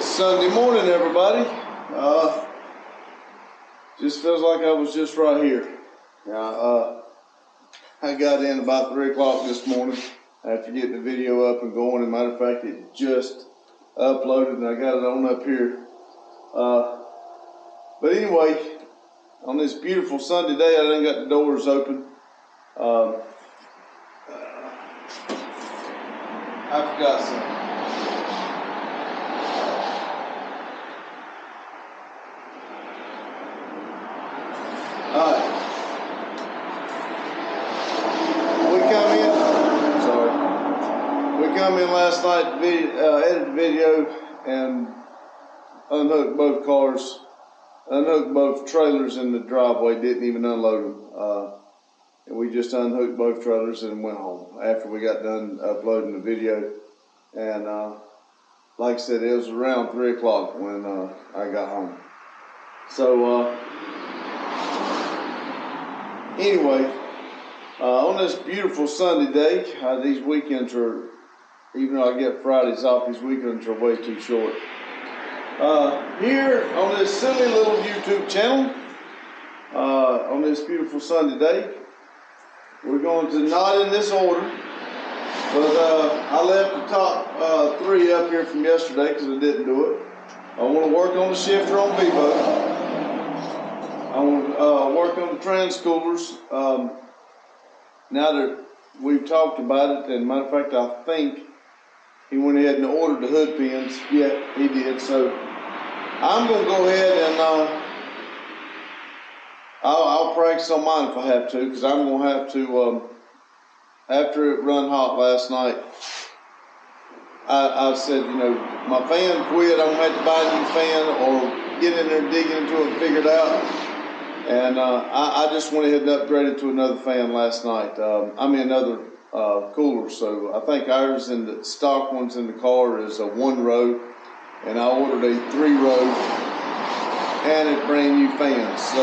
Sunday morning, everybody. Just feels like I was just right here. I got in about 3 o'clock this morning after getting the video up and going. As a matter of fact, it just uploaded and I got it on up here. But anyway, on this beautiful Sunday day, I done got the doors open. I forgot something. We come in last night to edit the video and unhooked both cars, unhooked both trailers in the driveway, didn't even unload them. And we just unhooked both trailers and went home after we got done uploading the video. And like I said, it was around 3 o'clock when I got home. So anyway, on this beautiful Sunday day, these weekends are, even though I get Fridays off, these weekends are way too short. Here on this silly little YouTube channel, on this beautiful Sunday day, we're going to, not in this order, but I left the top 3 up here from yesterday because I didn't do it. I want to work on the shifter on Vivo. I want to work on the trans coolers. Now that we've talked about it, and matter of fact, I think he went ahead and ordered the hood pins. Yeah, he did. So I'm going to go ahead and I'll practice on mine if I have to, because I'm going to have to, after it run hot last night, I said, you know, my fan quit. I'm going to have to buy a new fan or get in there, dig into it, and figure it out. And I just went ahead and upgraded to another fan last night. Another cooler. So I think ours in the stock ones in the car is a 1-row, and I ordered a 3-row and a brand new fan. So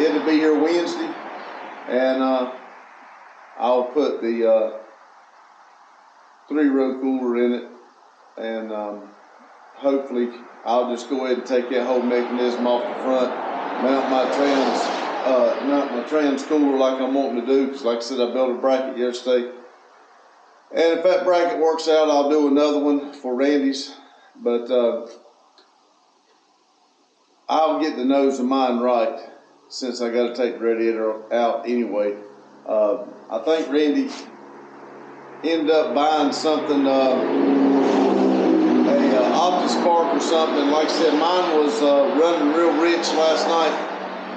it'll be here Wednesday, and I'll put the 3-row cooler in it, and hopefully I'll just go ahead and take that whole mechanism off the front. Mount my trans cooler like I'm wanting to do, because like I said, I built a bracket yesterday. And if that bracket works out, I'll do another one for Randy's. But I'll get the nose of mine right, since I got to take the radiator out anyway. I think Randy ended up buying something, OptiSpark or something. Like I said, mine was running real rich last night,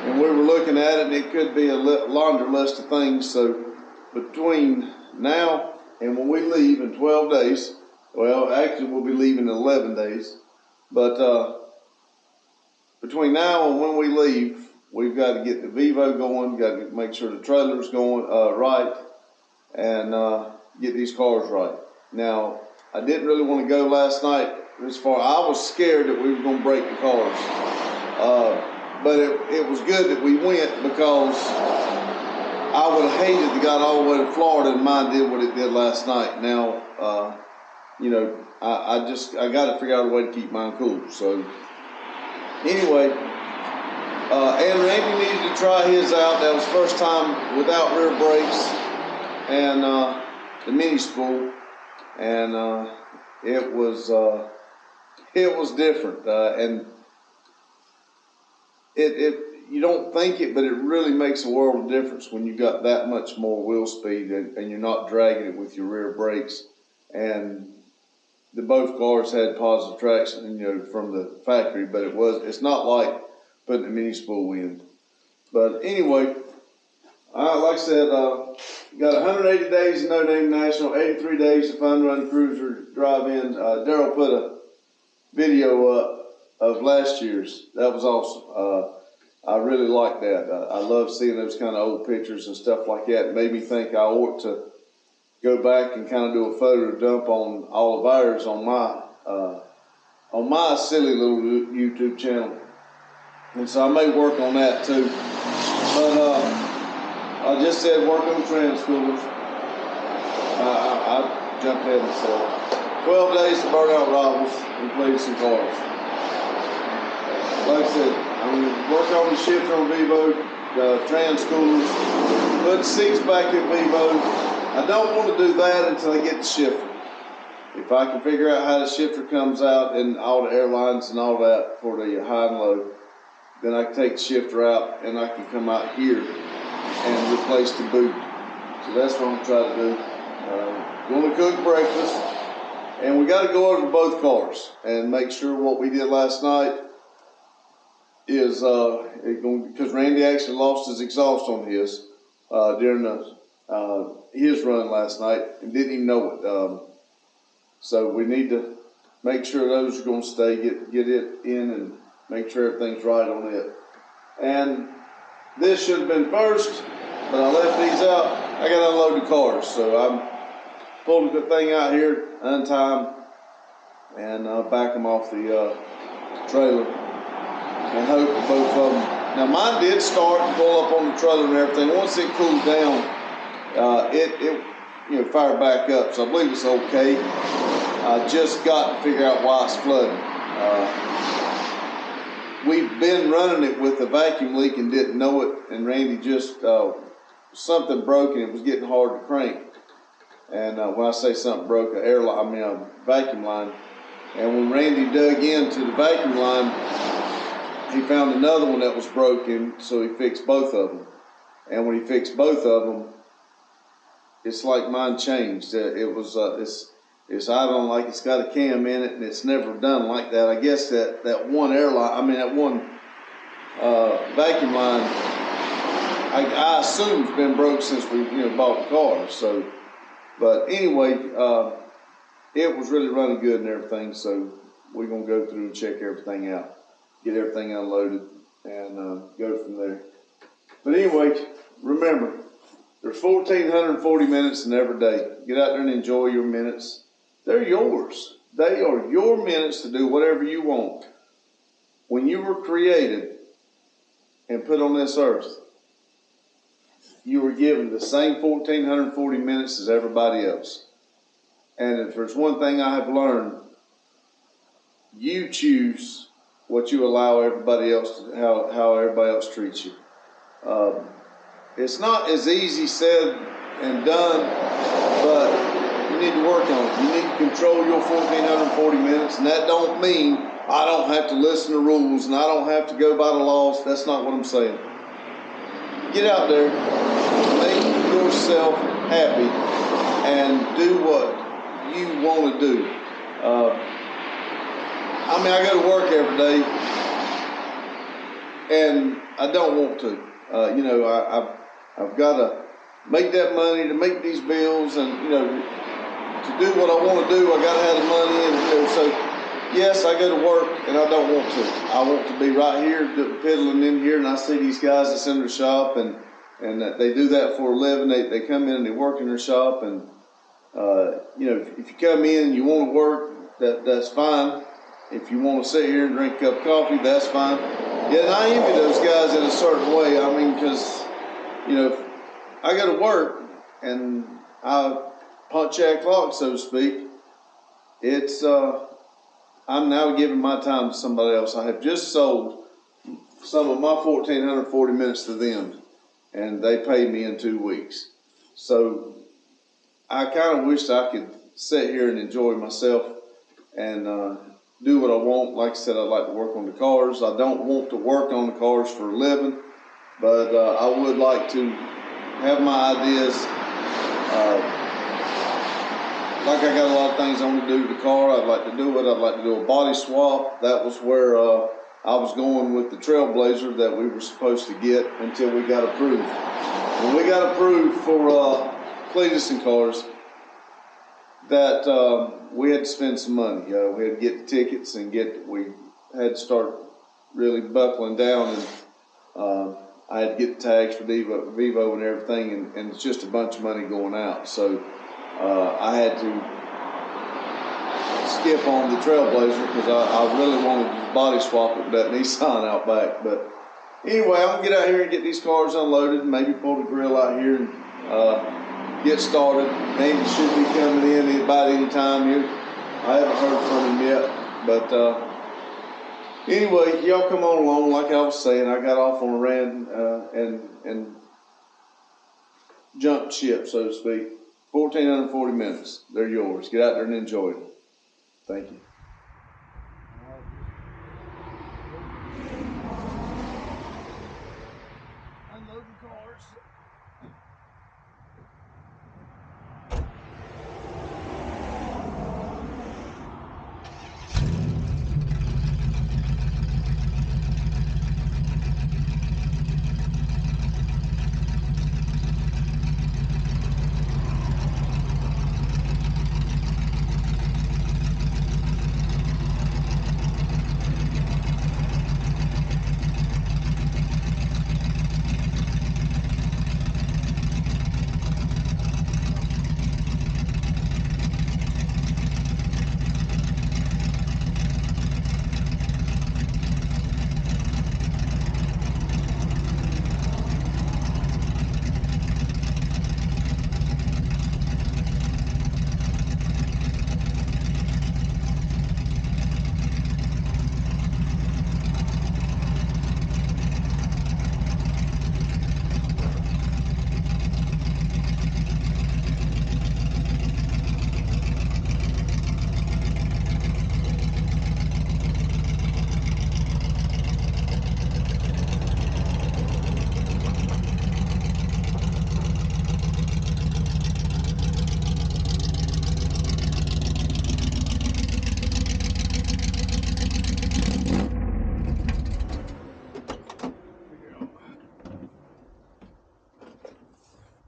and we were looking at it, and it could be a laundry list of things. So between now and when we leave in 12 days, well, actually we'll be leaving in 11 days, but between now and when we leave, we've got to get the Vivo going, got to make sure the trailer's going right, and get these cars right. Now, I didn't really want to go last night as far. I was scared that we were going to break the cars. But it was good that we went, because I would have hated to got all the way to Florida and mine did what it did last night. Now, you know, I got to figure out a way to keep mine cool. So anyway, and Randy needed to try his out. That was first time without rear brakes and the mini spool. And it was different, and you don't think it, but it really makes a world of difference when you got that much more wheel speed and you're not dragging it with your rear brakes. And both cars had positive traction, you know, from the factory, but it's not like putting a mini spool in. But anyway, like I said, got 180 days of No Name National, 83 days of Fun Run Cruiser Drive-In. Daryl put a video up of last year's. That was awesome. I really like that. I love seeing those kind of old pictures and stuff like that. It made me think I ought to go back and kind of do a photo dump on all of ours on my silly little YouTube channel. And so I may work on that too. But I just said work on trans coolers. I jumped ahead myself. 12 days to Burnout Rivals and Cleetus and cars. Like I said, I'm going to work on the shifter on Vivo, the trans coolers, put seats back in Vivo. I don't want to do that until I get the shifter. If I can figure out how the shifter comes out and all the airlines and all that for the high and low, then I can take the shifter out and I can come out here and replace the boot. So that's what I'm trying to do. Going to cook breakfast, and we got to go over both cars and make sure what we did last night is because Randy actually lost his exhaust on his during his run last night and didn't even know it. So we need to make sure those are going to stay, get it in and make sure everything's right on it. And this should have been first, but I left these out. I got to unload the cars, so I'm pulling the thing out here, untie them, and back them off the trailer, and hope both of them. Now mine did start and pull up on the trailer and everything. Once it cooled down, it fired back up, so I believe it's okay. I just got to figure out why it's flooding. We've been running it with a vacuum leak and didn't know it, and Randy just, something broke and it was getting hard to crank. And when I say something broke, a vacuum line. And when Randy dug into the vacuum line, he found another one that was broken, so he fixed both of them. And when he fixed both of them, it's like mine changed. It's I don't like it's got a cam in it, and it's never done like that. I guess that one vacuum line, I assume it's been broke since we bought the car. So, but anyway, it was really running good and everything. So we're gonna go through and check everything out, get everything unloaded, and go from there. But anyway, remember, there's 1,440 minutes in every day. Get out there and enjoy your minutes. They're yours. They are your minutes to do whatever you want. When you were created and put on this earth, you were given the same 1,440 minutes as everybody else. And if there's one thing I have learned, you choose what you allow everybody else to, how everybody else treats you. It's not as easy said and done, but you need to work on it. You need to control your 1,440 minutes, and that don't mean I don't have to listen to rules and I don't have to go by the laws. That's not what I'm saying. Get out there, make yourself happy, and do what you want to do. I go to work every day, and I don't want to. I've got to make that money to make these bills, and to do what I want to do, I got to have the money, and so yes, I go to work, and I don't want to. I want to be right here, piddling in here, and I see these guys that's in their shop, and they do that for a living. They come in and they work in their shop, and if you come in and you want to work, that's fine. If you want to sit here and drink a cup of coffee, that's fine. Yeah, and I envy those guys in a certain way. Because I go to work and I punch that clock, so to speak. It's I'm now giving my time to somebody else. I have just sold some of my 1,440 minutes to them, and they paid me in 2 weeks. So I kind of wished I could sit here and enjoy myself and do what I want. Like I said, I'd like to work on the cars. I don't want to work on the cars for a living, but I would like to have my ideas. Like I got a lot of things I want to do to the car. I'd like to do it. I'd like to do a body swap. That was where I was going with the Trailblazer that we were supposed to get until we got approved. When we got approved for Cleetus and cars, that we had to spend some money. We had to get the tickets and we had to start really buckling down, and I had to get the tags for Vivo and everything, and it's just a bunch of money going out. So I had to skip on the Trailblazer because I really wanted to body swap it with that Nissan out back. But anyway, I'm gonna get out here and get these cars unloaded, and maybe pull the grill out here and get started. Randy should be coming in about any time here. I haven't heard from him yet, but anyway, y'all come on along. Like I was saying, I got off on a rant and jumped ship, so to speak. 1,440 minutes. They're yours. Get out there and enjoy them. Thank you. Unloading cars.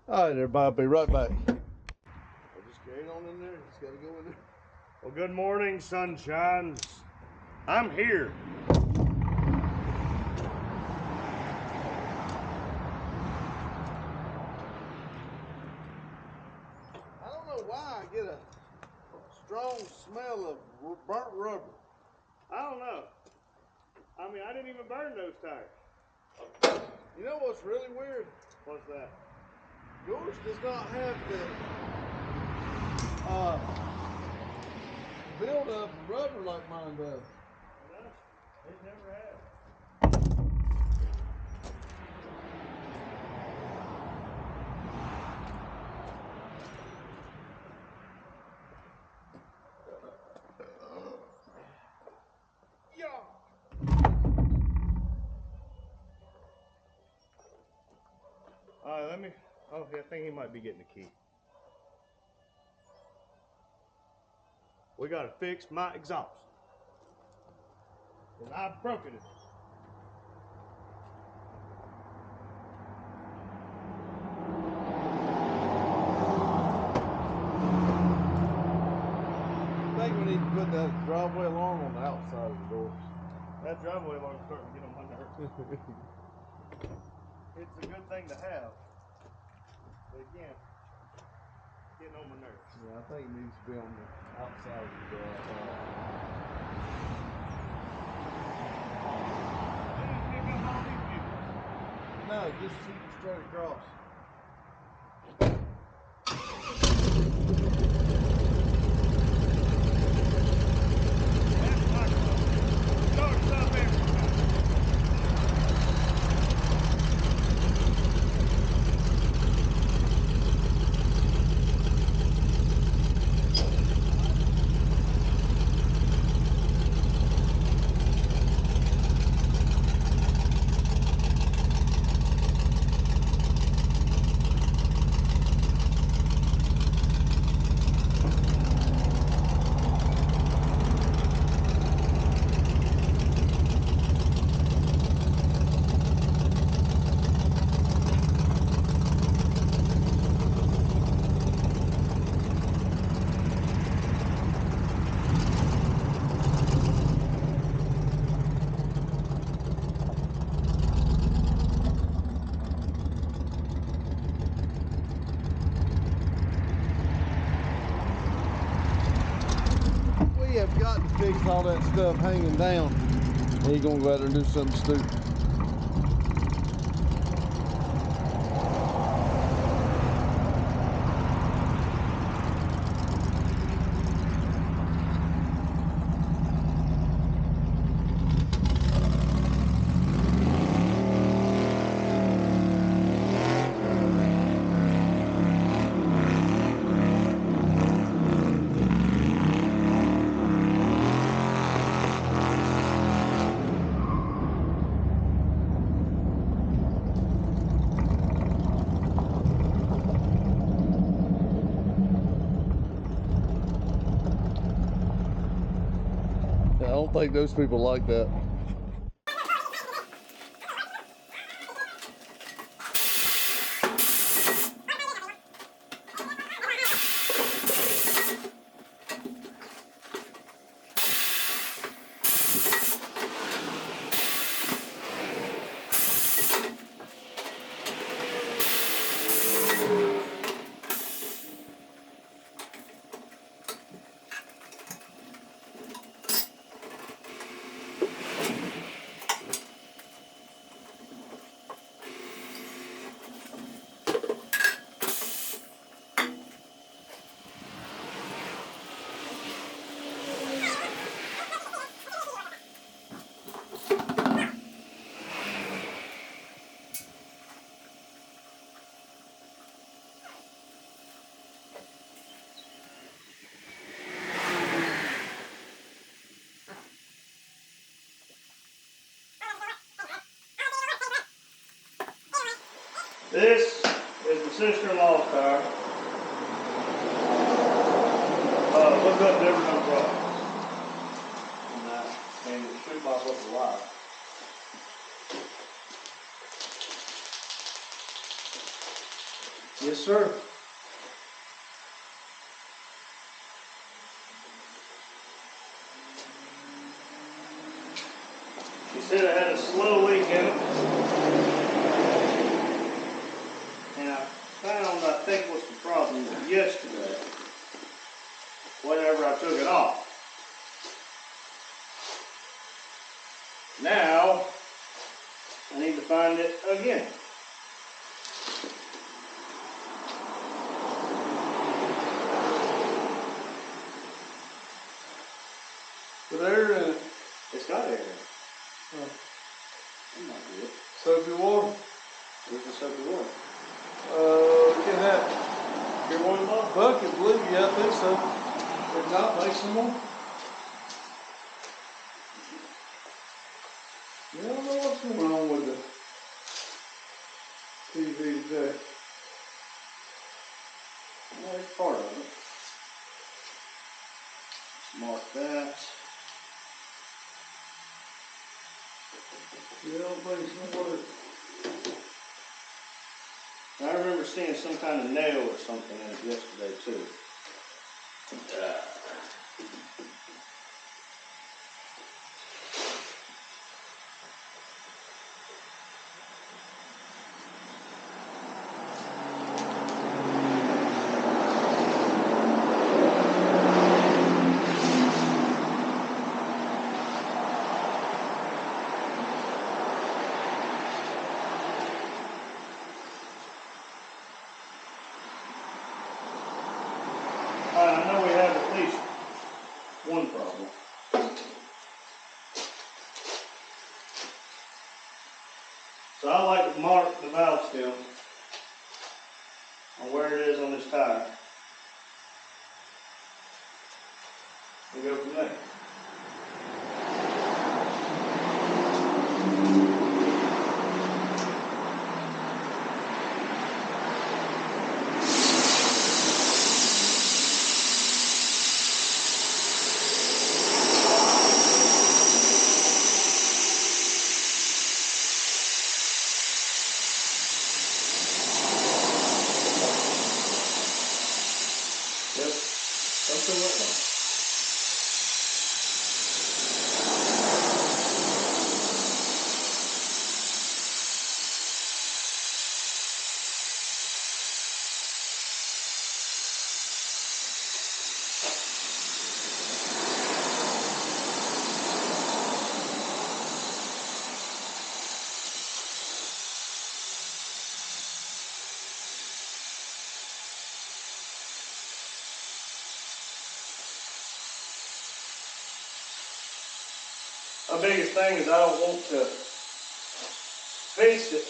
All right, everybody, I'll be right back. I'll just carry it on in there. Just got to go in there. Well, good morning, sunshines. I'm here. I don't know why I get a strong smell of burnt rubber. I don't know. I mean, I didn't even burn those tires. You know what's really weird? What's that? Yours does not have the build up of rubber like mine does. No, it never has. All right, let me. Oh, yeah, I think he might be getting the key. We gotta fix my exhaust. Cause I've broken it. I think we need to put that driveway alarm on the outside of the door. That driveway alarm's starting to get on my nerves. It's a good thing to have. But again, getting on my nerves. Yeah, I think it needs to be on the outside of the door. No, just shoot straight across. We have got to fix all that stuff hanging down. He gonna go out there and do something stupid. don't think those people like that. This is my sister-in-law's car. Look up never no problems. And it should pop up a lot. Yes, sir. She said I had a slow leak in it. And I found, I think what's the problem yesterday, whenever I took it off. Now, I need to find it again. With air in it. It's got air in it. Oh. That might be it. Soapy water. Where's the soapy water? In that Your one bottle? bucket, believe you, I think so. If not, make some more. Yeah, I don't know what's going on with the TV today. Well, it's part of it. Mark that. Yeah, I don't think it's gonna work. I remember seeing some kind of nail or something in it yesterday too. I know we have at least one problem. So I like to mark the valve stem on where it is on this tire and go from there. Yep, something went wrong. My biggest thing is I don't want to fix it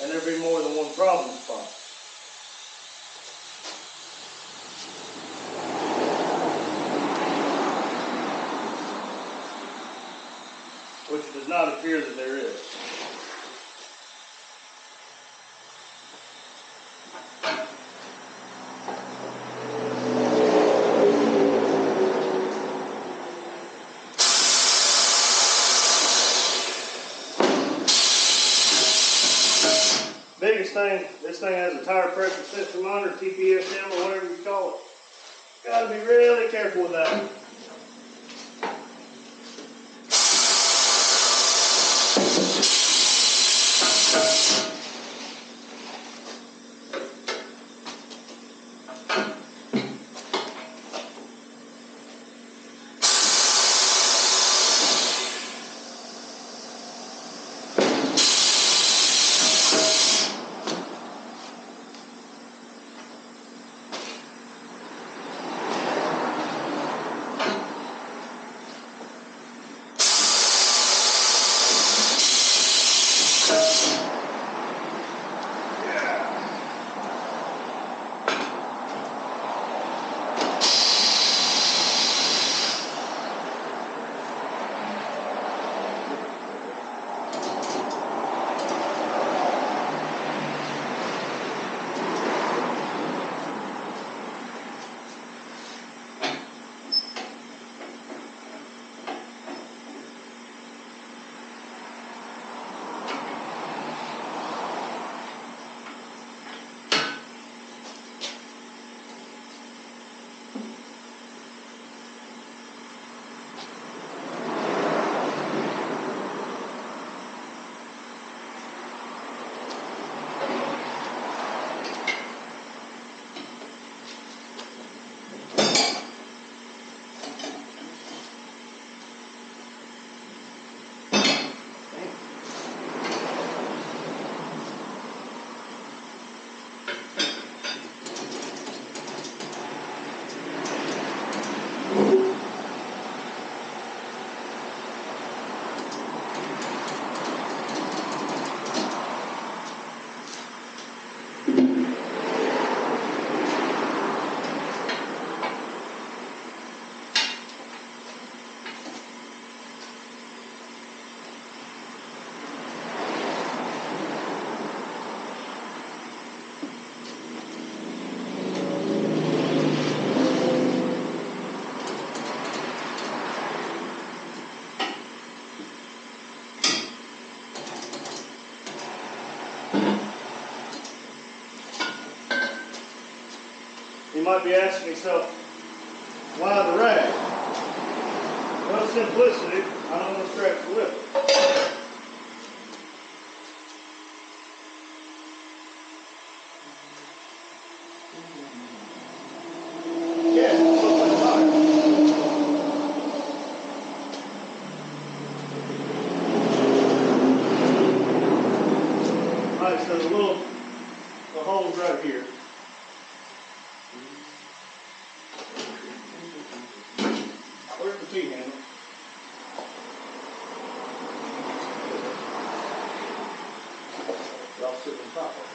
and there be more than one problem spot. Which does not appear that there is. this thing has a tire pressure sensor monitor, TPSM or whatever you call it. Gotta be really careful with that. You might be asking yourself, why the rag? Well, simplicity, I don't want to scratch the lip. Yeah, it's so much higher. Alright, so the hole's right here. Where's the T-handle? Y'all sitting on top of it.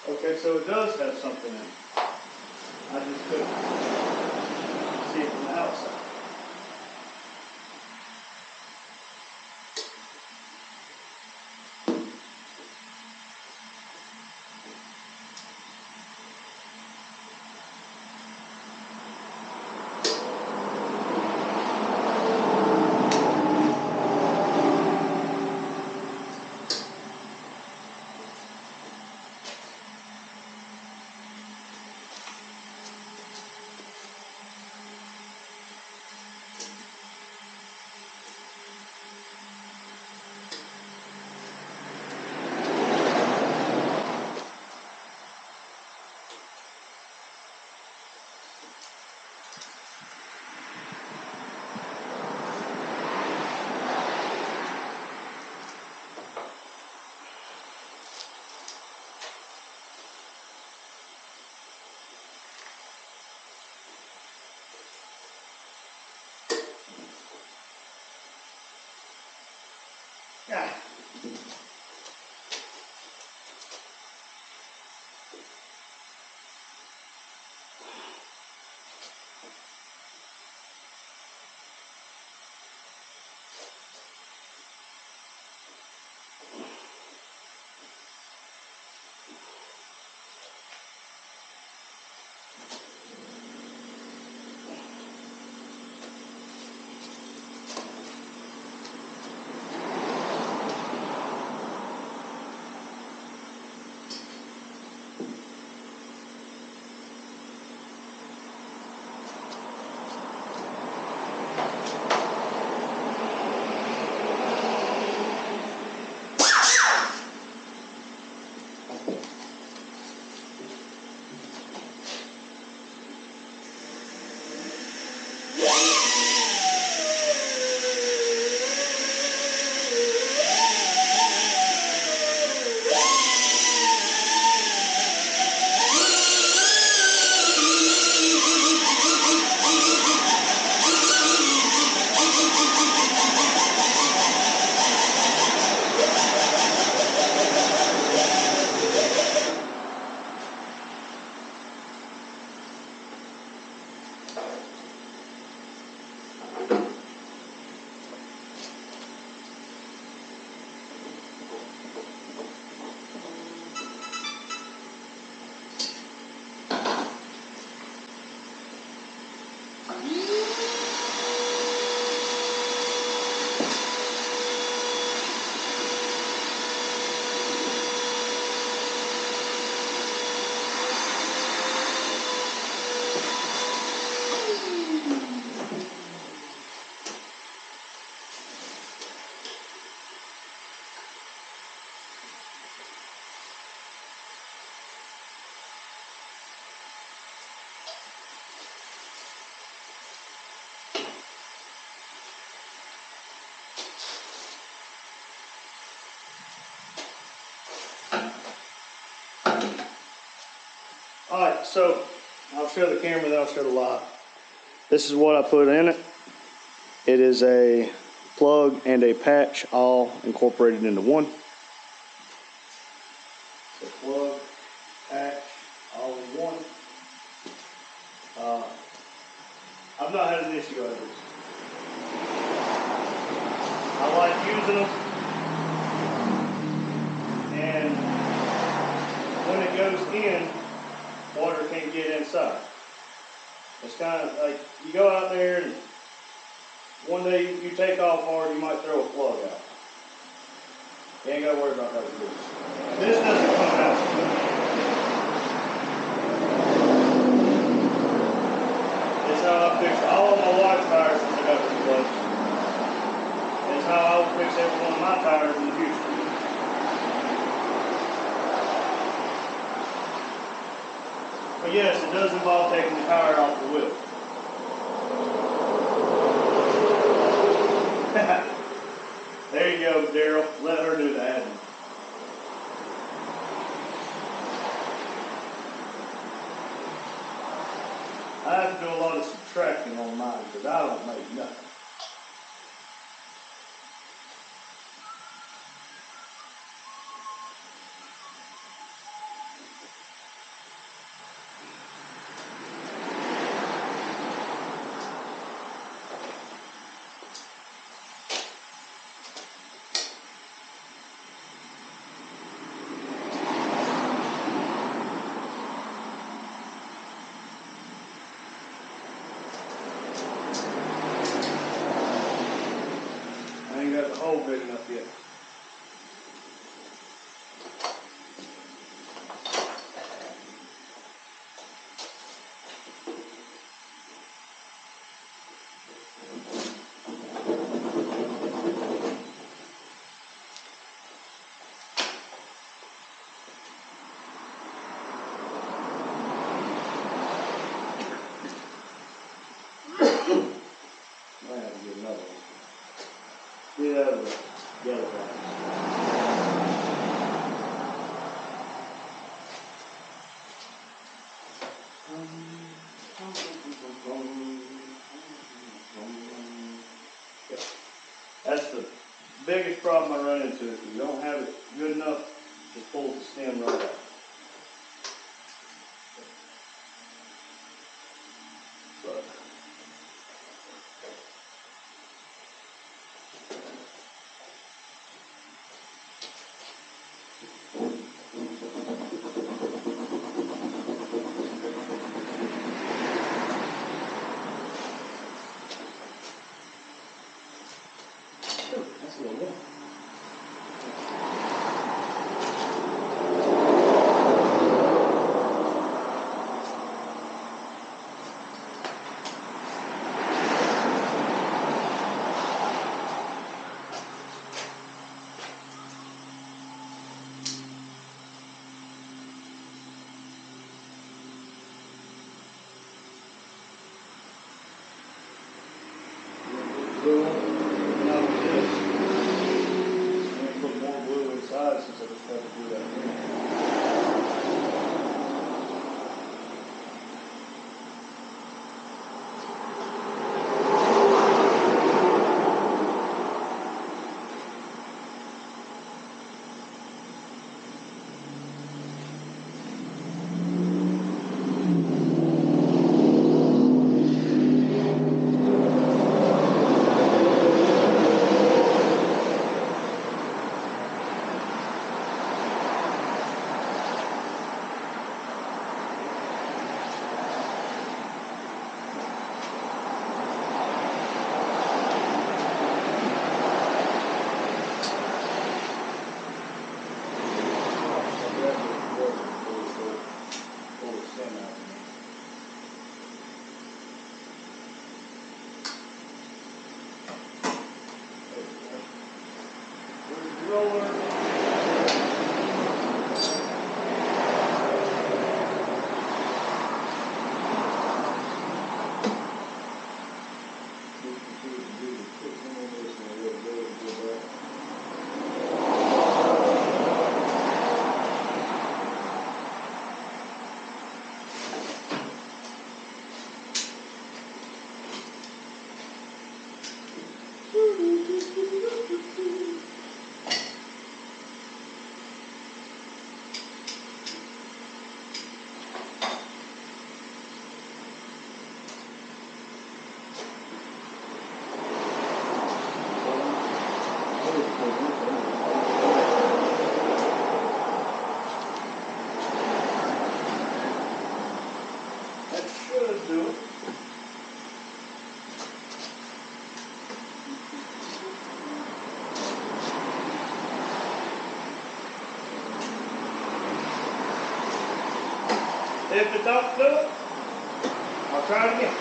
Okay, so it does have something in it. I just couldn't see it from the outside. Ah. Alright, so I'll show the camera, then I'll show the light. This is what I put in it. It is a plug and a patch all incorporated into one. So plug, patch, all in one. I've not had an issue with this. I like using them. And when it goes in, water can't get inside. It's kind of like you go out there and one day you take off hard, you might throw a plug out. You ain't got to worry about that with this. This doesn't come out. It's how I fix all of my water tires since I got this place. It's how I will fix every one of my tires in the future. But yes, it does involve taking the tire off the wheel. There you go, Daryl. Let her do the admin. I have to do a lot of subtracting on mine because I don't make nothing. biggest problem I run into is you don't have it good enough to pull the stem right out. But that's a little one. Glue on it, not with this. I'm gonna put more glue inside since I just had to do that again. Pull the stem out. Roller. That should do it. If it don't do it, I'll try it again.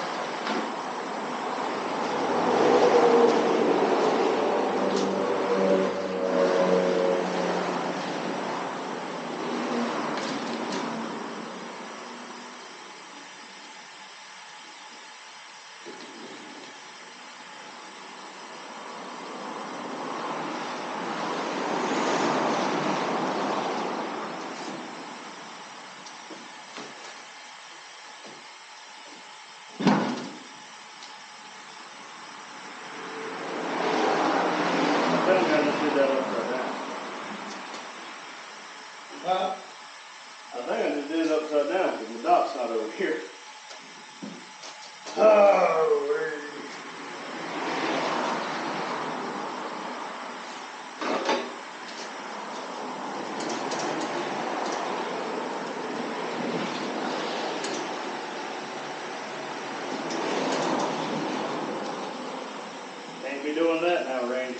I think I just did that upside down. Huh? I think I just did it upside down because the dot's not over here. Oh, can't be doing that now, Randy.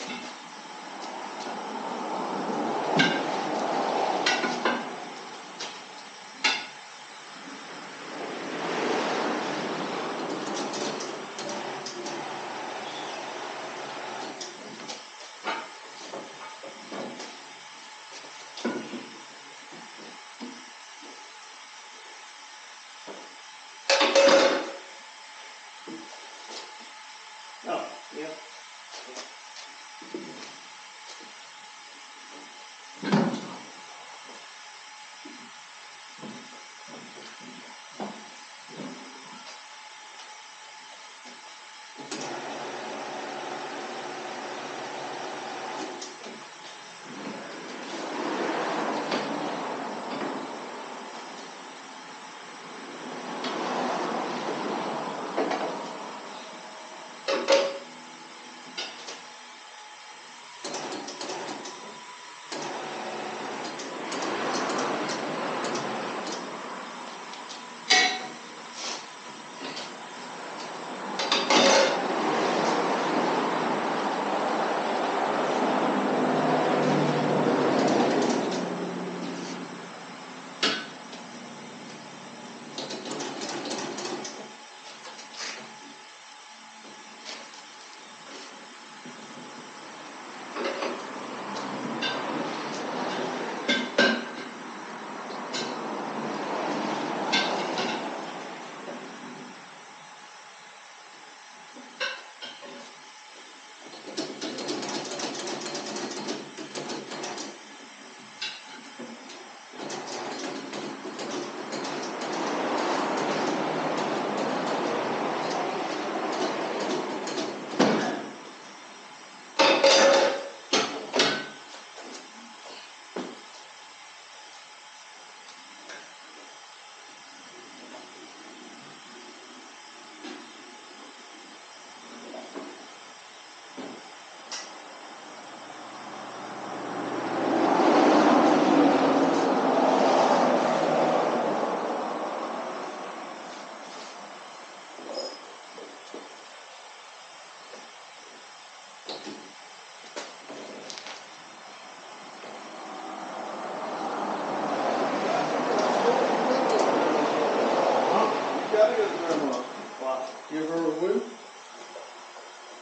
Grandma, Why? give her a wheel.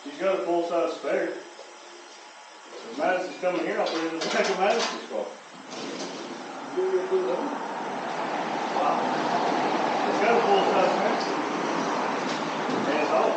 She's got a full-size spare. If Madison's coming here, I'll put it in the back of Madison's car. Give her a wheel. Wow. It's got a full-size spare. And it's all.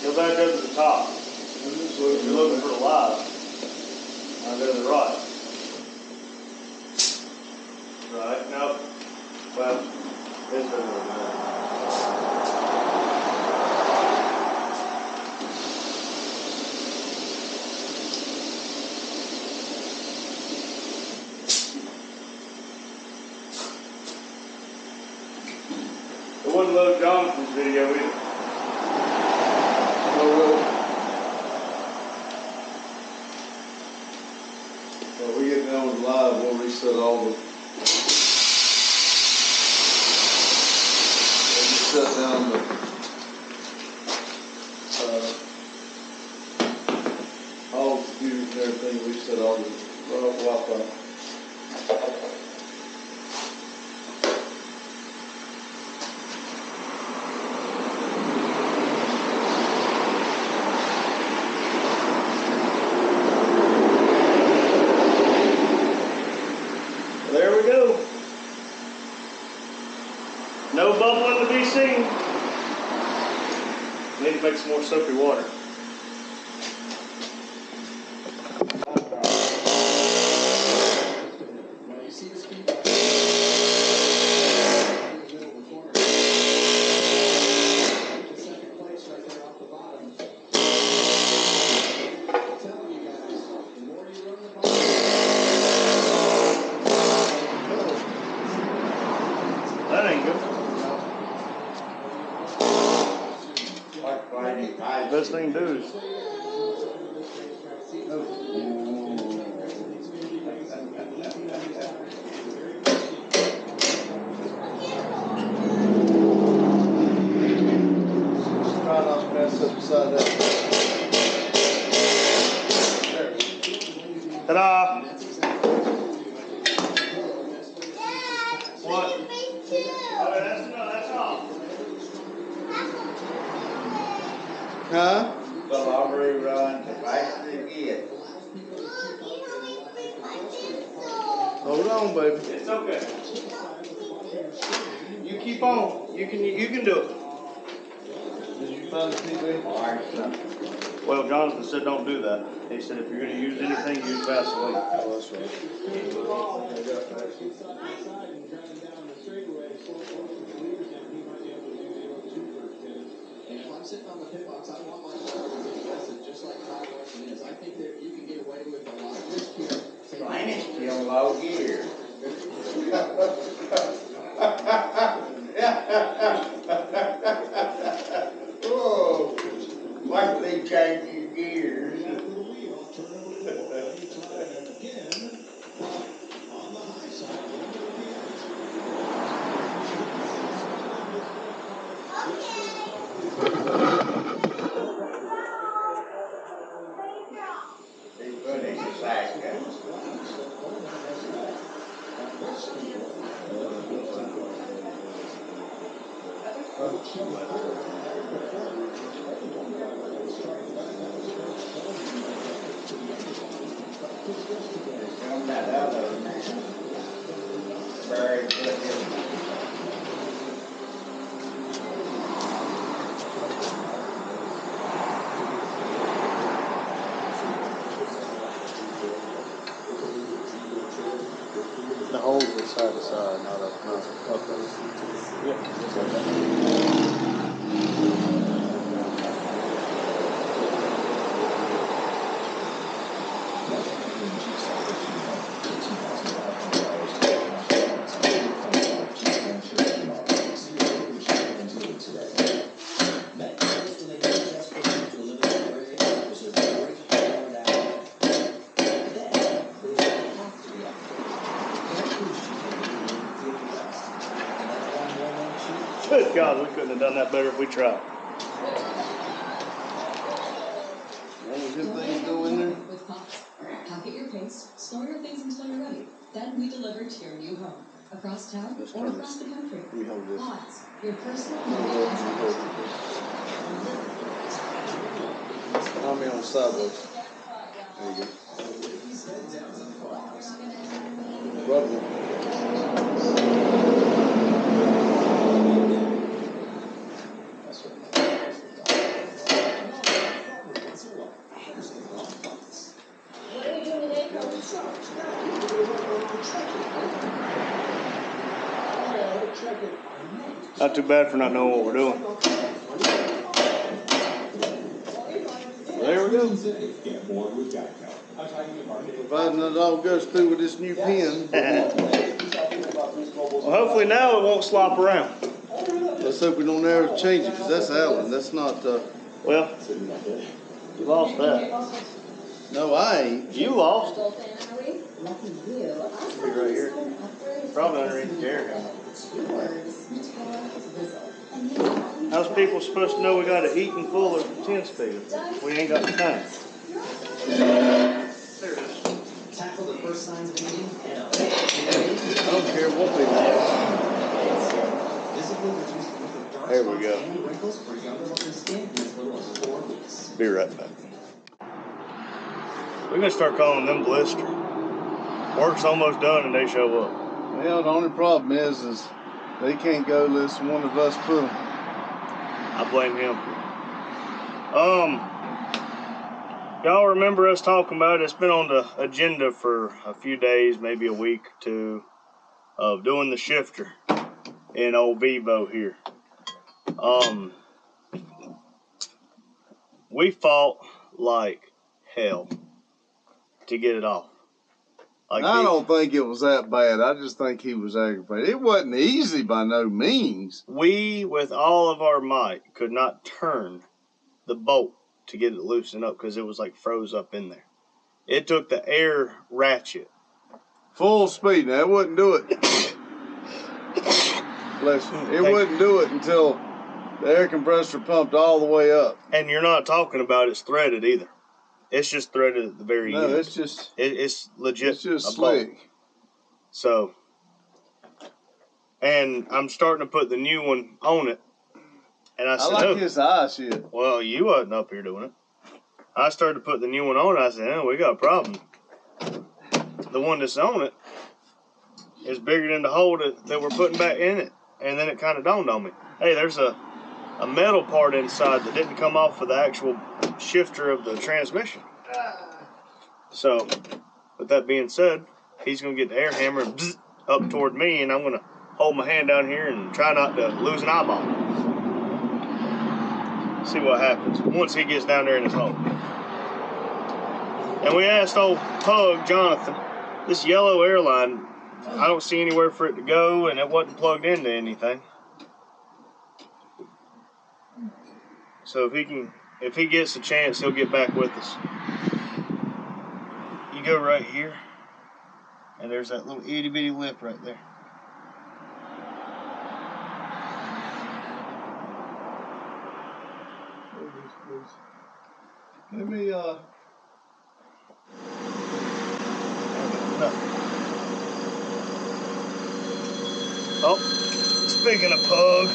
Go back up to the top. So if you're looking for the live, I'll go to the right. Right, no. Well, this doesn't really matter. It wouldn't load Jonathan's video either. Oh, really? Well, we get down with live, we'll reset all the. We'll shut down the. All the computers and everything, reset all the Wi-Fi. There we go. No bubbling to be seen. Need to make some more soapy water. You see the speed? Second place right there off the bottom. I'm telling you guys, the more you run the ball. That ain't good. Best thing to do is Try not to mess up beside that. ta-da! What? That's all. Huh? The lottery run, the faster it gets. Hold on, baby. It's okay. You keep on. You can do it. Did you find the TV? Alright, son. Well, Jonathan said don't do that. He said if you're going to use anything, use Vaseline. Oh, that's right. And if I'm sitting on the pit box, I want my car to be aggressive, just like Kyle Larson is. I think that you can get away with a lot of risk here. Mine is still low gear. Oh, why do they change these gears? They inside, not up front. Okay. Yeah, just like that. Good God, we couldn't have done that better if we tried. Any good things go in there? With Pops. Pocket your paste, store your things until you're ready. Then we deliver to your new home. Across town or across the country. We hold this. Pods, your personal I'll be on sideways. There you go. Rubber. What are we doing today, Coach? Not too bad for not knowing what we're doing. There we go. Providing it all goes through with this new pen. Well, hopefully now it won't slop around. Let's hope we don't ever change it, because that's Allen. That's not, Well, you lost that. no, I ain't. You lost. Lucky you. Be right here. Probably underneath the chair. How's people supposed to know we got an eating full of 10-speed? We ain't got the time. There it is. Tackle the first signs of aging and I don't care what they do. visibly reduce the look of dark There we spots go. and wrinkles for younger looking skin in as little as 4 weeks. Be right back. We're gonna start calling them blister. Work's almost done and they show up. Well, the only problem is they can't go unless one of us put them. I blame him. Y'all remember us talking about it? It's been on the agenda for a few days, maybe a week or two, of doing the shifter in old Vivo here. We fought like hell to get it off. Like I don't think it was that bad. I just think he was aggravated. It wasn't easy by no means. We, with all of our might, could not turn the bolt to get it loosened up because it was like froze up in there. It took the air ratchet. Full speed. Now, it wouldn't do it. Bless you. It wouldn't do it until the air compressor pumped all the way up. And you're not talking about it's threaded either. It's just threaded at the very end. No, it's just... It's legit. It's just a slick. bolt. So, and I'm starting to put the new one on it. And I said, like his eye shit. Well, you wasn't up here doing it. I started to put the new one on. I said, we got a problem. The one that's on it is bigger than the hole that we're putting back in it. And then it kind of dawned on me. Hey, there's a metal part inside that didn't come off of the actual shifter of the transmission. So, with that being said, he's going to get the air hammer and bzz, up toward me, and I'm going to hold my hand down here and try not to lose an eyeball. See what happens once he gets down there in his hole. And we asked old Pug, Jonathan, this yellow airline, I don't see anywhere for it to go, and it wasn't plugged into anything. So if he gets a chance, he'll get back with us. You go right here, and there's that little itty bitty lip right there. Let me, No. Oh, speaking of Pug,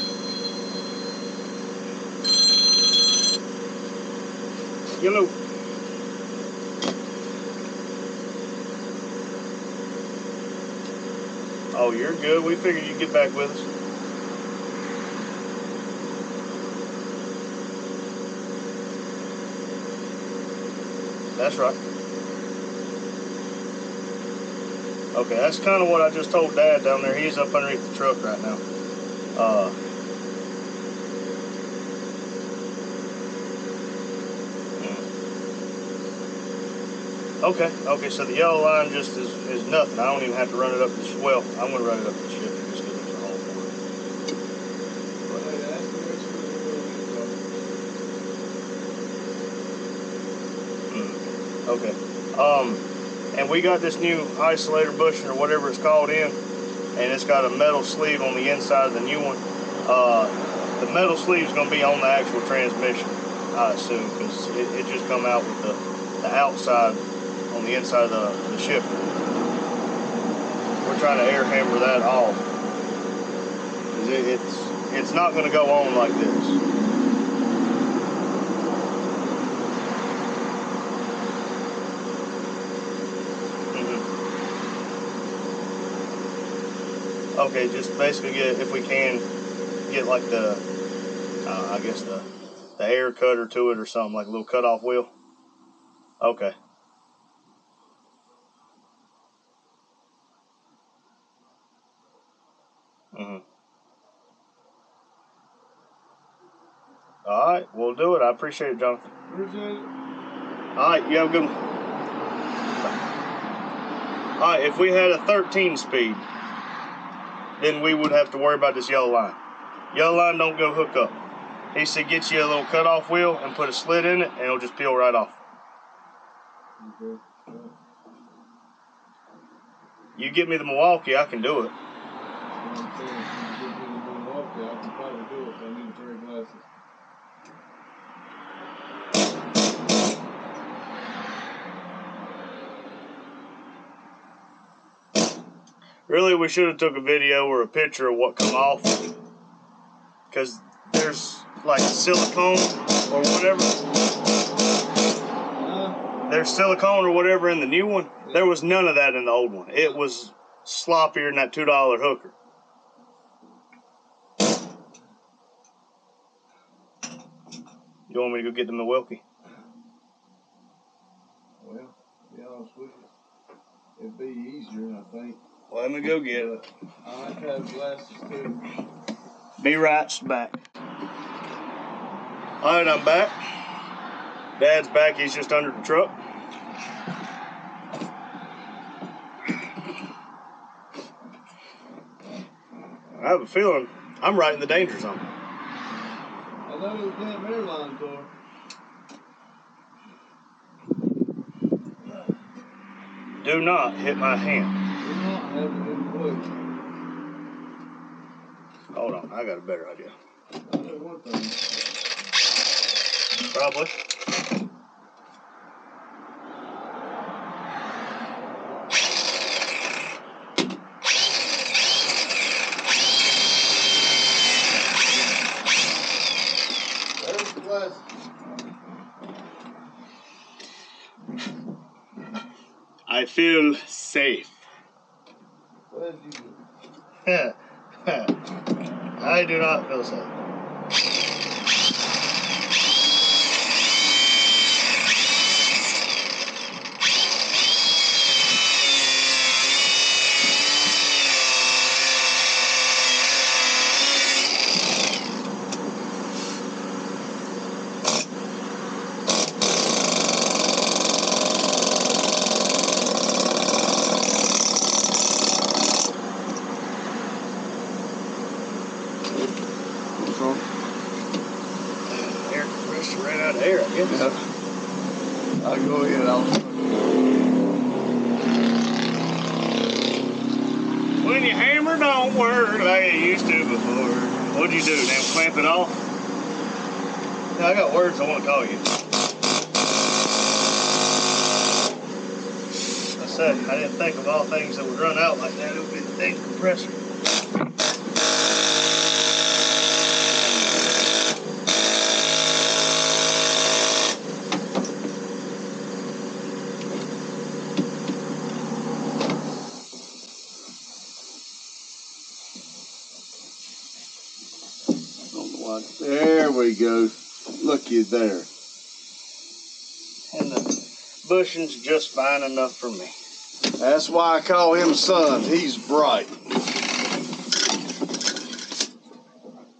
yellow. Oh, you're good. We figured you'd get back with us. That's right. Okay, that's kind of what I just told Dad down there. He's up underneath the truck right now. Okay, so the yellow line just is nothing. I don't even have to run it up this, well, I'm going to run it up the shifter just because there's a hole for it. Okay. And we got this new isolator bushing or whatever it's called in, and it's got a metal sleeve on the inside of the new one. The metal sleeve is going to be on the actual transmission, I assume, because it just come out with the outside on the inside of the shifter. We're trying to air hammer that off. It's not going to go on like this. Okay, just basically get, if we can, get like the, I guess the air cutter to it or something, like a little cutoff wheel. Okay. All right, we'll do it. I appreciate it, Jonathan. Appreciate it. All right, you have a good one. All right, if we had a 13 speed, then we would have to worry about this yellow line. Yellow line don't go hook up. He said get you a little cutoff wheel and put a slit in it, and it'll just peel right off. Okay. You get me the Milwaukee, I can do it. I'm saying, if you give me the Milwaukee, I can probably do it, but I need a pair of glasses. Really, we should have took a video or a picture of what come off, because there's like silicone or whatever. There's silicone or whatever in the new one. There was none of that in the old one. It was sloppier than that $2 hooker. You want me to go get the Milwaukee? Well, to be honest with you, it'd be easier, I think. Well, let me go get it. I like to have glasses too. Be right back. All right, I'm back. Dad's back. He's just under the truck. I have a feeling I'm right in the danger zone. I thought it was damn airline door. Do not hit my hand. Do not have it in blue. Hold on, I got a better idea. I know one thing. Probably. There's the glasses. I feel safe. Glad you do. I do not feel safe. What's wrong? Air compressor ran out of air, I guess. Yeah. I'll go ahead. When your hammer don't work like it used to before, what'd you do? Now clamp it off? Now, I got words I want to call you. I said I didn't think of all things that would run out like that. It would be the dang compressor. There we go. Looky there. And the bushing's just fine enough for me. That's why I call him son. He's bright.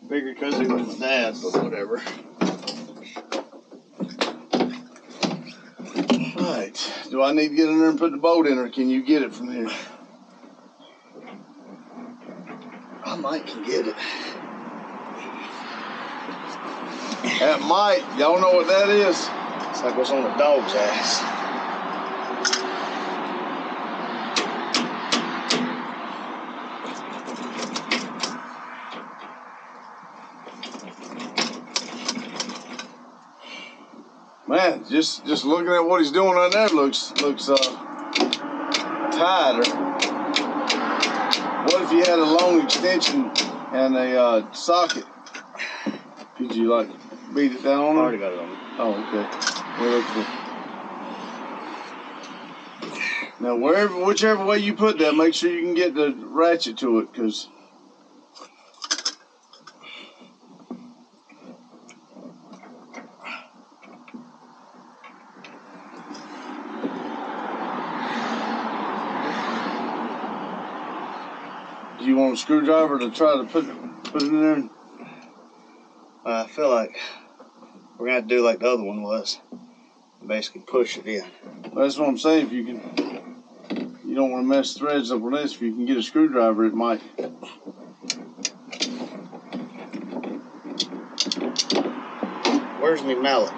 Figured because he was my dad, but whatever. Right. Do I need to get in there and put the bolt in, or can you get it from here? I might can get it. That might. Y'all know what that is? It's like what's on a dog's ass. Man, just looking at what he's doing right there looks tighter. What if you had a long extension and a socket? Could you like beat it down on it? I already got it on me. Oh, okay. Now, whichever way you put that, make sure you can get the ratchet to it, because do you want a screwdriver to try to put it in there? I feel like we're gonna have to do like the other one was. Basically push it in. That's what I'm saying. If you can, you don't want to mess threads up on this. If you can get a screwdriver, it might. Where's my mallet?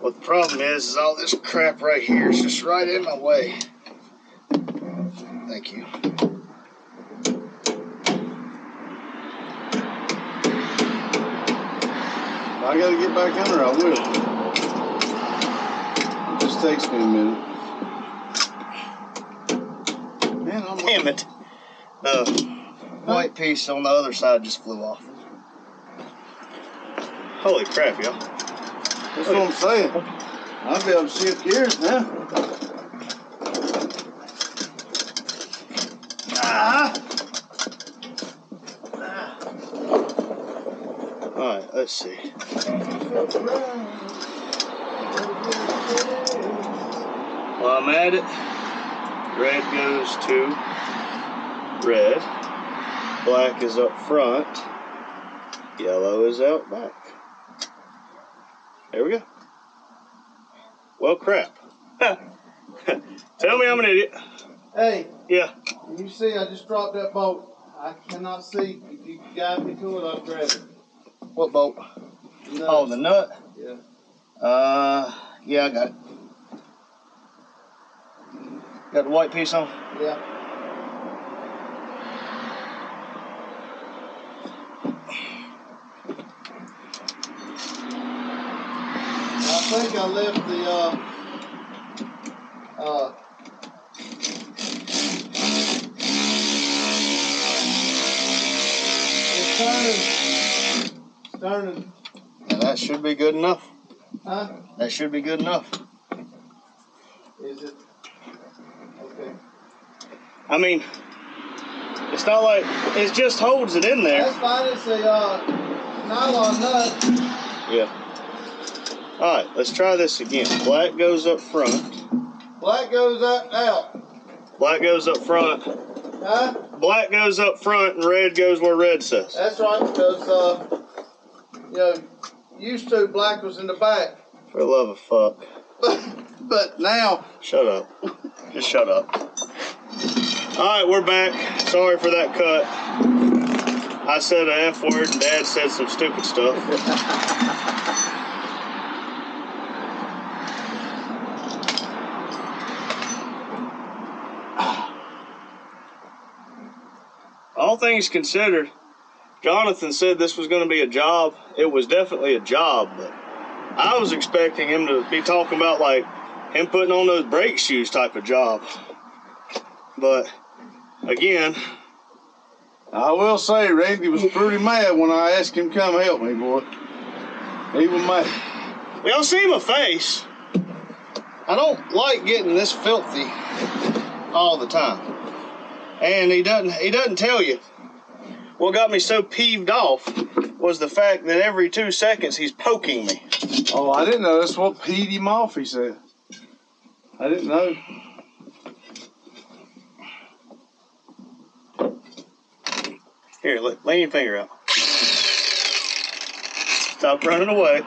Well, the problem is all this crap right here is just right in my way. Thank you. If I gotta get back under, I will. It just takes me a minute. Man, Damn it. The white piece on the other side just flew off. Holy crap, y'all. That's what I'm saying. I'll be able to shift gears now. Alright, let's see. While I'm at it, red goes to red, black is up front, yellow is out back. There we go. Well, crap. Tell me I'm an idiot. Hey, Yeah. you see, I just dropped that bolt. I cannot see. If you can guide me to it, I'll grab it. What bolt? No. Oh, the nut? Yeah. Yeah, I got it. Got the white piece on? Yeah. I think I left the it's turning. Now that should be good enough. Huh? That should be good enough. Is it? Okay. I mean, it's not like, it just holds it in there. That's fine. It's a nylon nut. Yeah. Alright, let's try this again. Black goes up front. Black goes out. Black goes up front. Huh? Black goes up front and red goes where red says. That's right, because used to black was in the back. For the love of fuck. But now. Shut up. Just shut up. Alright, we're back. Sorry for that cut. I said an F word and Dad said some stupid stuff. All things considered, Jonathan said this was going to be a job. It was definitely a job, but I was expecting him to be talking about like him putting on those brake shoes type of job. But again, I will say Randy was pretty mad when I asked him to come help me, boy. He was mad. y'all see my face. I don't like getting this filthy all the time. And he doesn't tell you. What got me so peeved off was the fact that every 2 seconds he's poking me. Oh, I didn't know that's what peed him off, he said. I didn't know. Here, lay your finger out. Stop running away.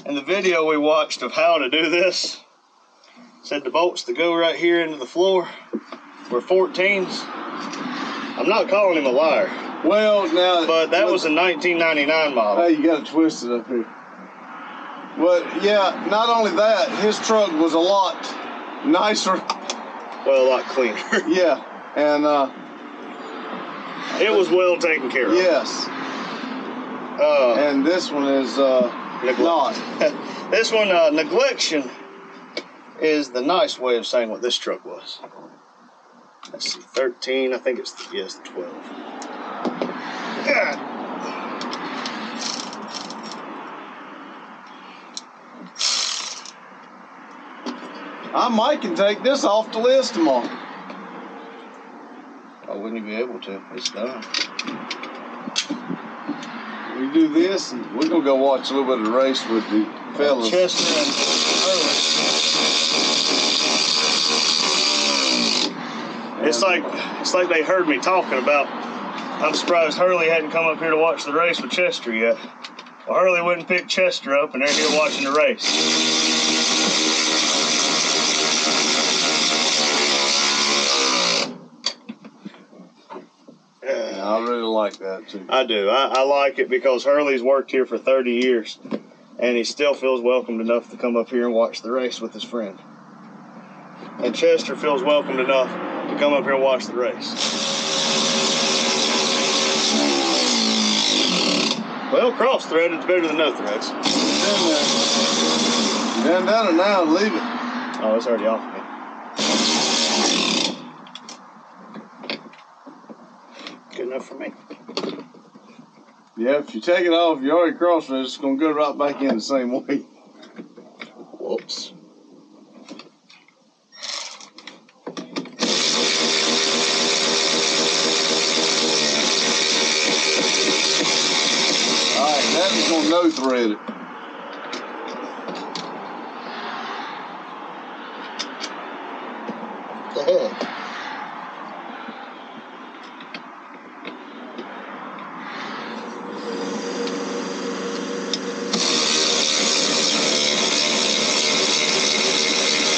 And the video we watched of how to do this said the bolts that go right here into the floor were 14s. I'm not calling him a liar. Well, now, but that was a 1999 model. Hey, you got to twist it up here. But yeah, not only that, his truck was a lot nicer. Well, a lot cleaner. Yeah, and it was well taken care of. Yes. And this one is not. This one, neglection is the nice way of saying what this truck was. Let's see, 13. I think it's 12. God. I might can take this off the list tomorrow. Why wouldn't you be able to? It's done. We do this, and we're gonna go watch a little bit of the race with the fellas. Chester and Hurley. It's like they heard me talking about. I'm surprised Hurley hadn't come up here to watch the race with Chester yet. Well, Hurley wouldn't pick Chester up, and they're here watching the race. Yeah, I really like that too. I do. I like it because Hurley's worked here for 30 years, and he still feels welcomed enough to come up here and watch the race with his friend. And Chester feels welcomed enough to come up here and watch the race. Well, cross-threaded is better than no threads. Down it now and leave it. Oh, it's already off me. Good enough for me. Yeah, if you take it off, you already cross-threaded, it's gonna go right back in the same way. Whoops. Alright, that is gonna no thread it. Go ahead.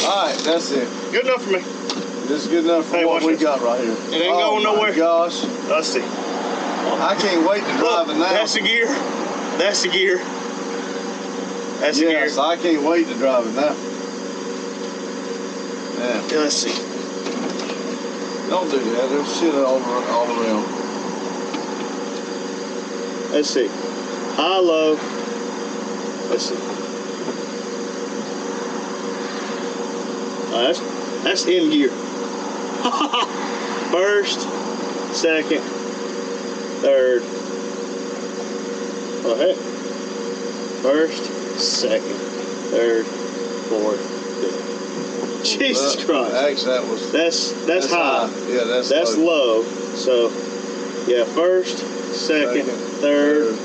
Alright, that's it. Good enough for me. This is good enough for Hey, what watch we this. got right here. It ain't going nowhere. Oh my gosh. Let's see. I can't wait to drive it now. That's the gear. That's the gear. That's the gear. Yes, I can't wait to drive it now. Yeah. Yeah, let's see. Don't do that. There's shit all around. Let's see. High, low. Let's see. That's in gear. First, second, third. Oh heck. First, second, third, fourth, fifth. Jesus Christ. Actually, that was. That's high. Yeah, that's low. So, yeah, first, second, third,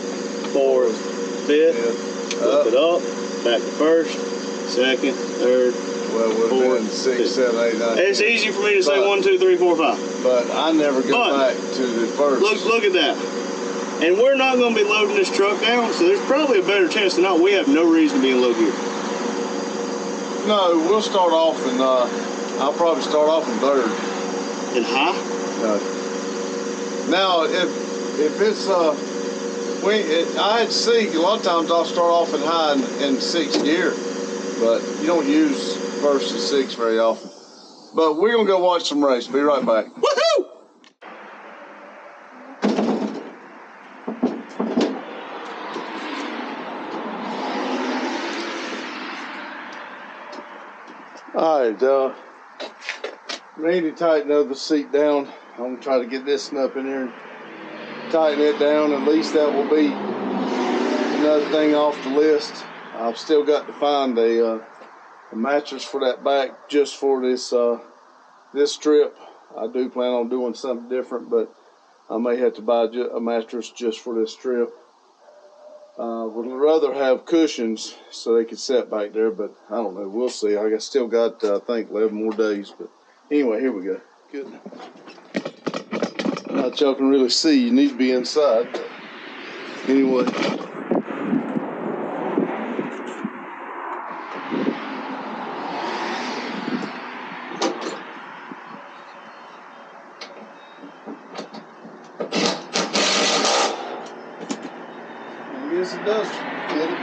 fourth, fifth. Flip it up. Back to first, second, third. Well, it would have been 6, 7, 8, 9. It's easy for me to say 1, 2, 3, 4, 5. But I never go back to the first. Look at that. And we're not going to be loading this truck down, so there's probably a better chance than not we have no reason to be in low gear. No, we'll start off in, I'll probably start off in third. In high? No. Now, if it's, I'd see, a lot of times I'll start off in high in 6th gear, but you don't use first and 6th very often. But we're going to go watch some race. Be right back. Woohoo! Alright, Randy tightened the seat down. I'm going to try to get this up in there and tighten it down. At least that will be another thing off the list. I've still got to find a mattress for that back just for this this trip. I do plan on doing something different, but I may have to buy a mattress just for this trip. Would rather have cushions so they could sit back there, but I don't know. We'll see. I still got, I think, 11 more days. But anyway, here we go. Good. Not y'all can really see. You need to be inside. But anyway. I guess it does get it.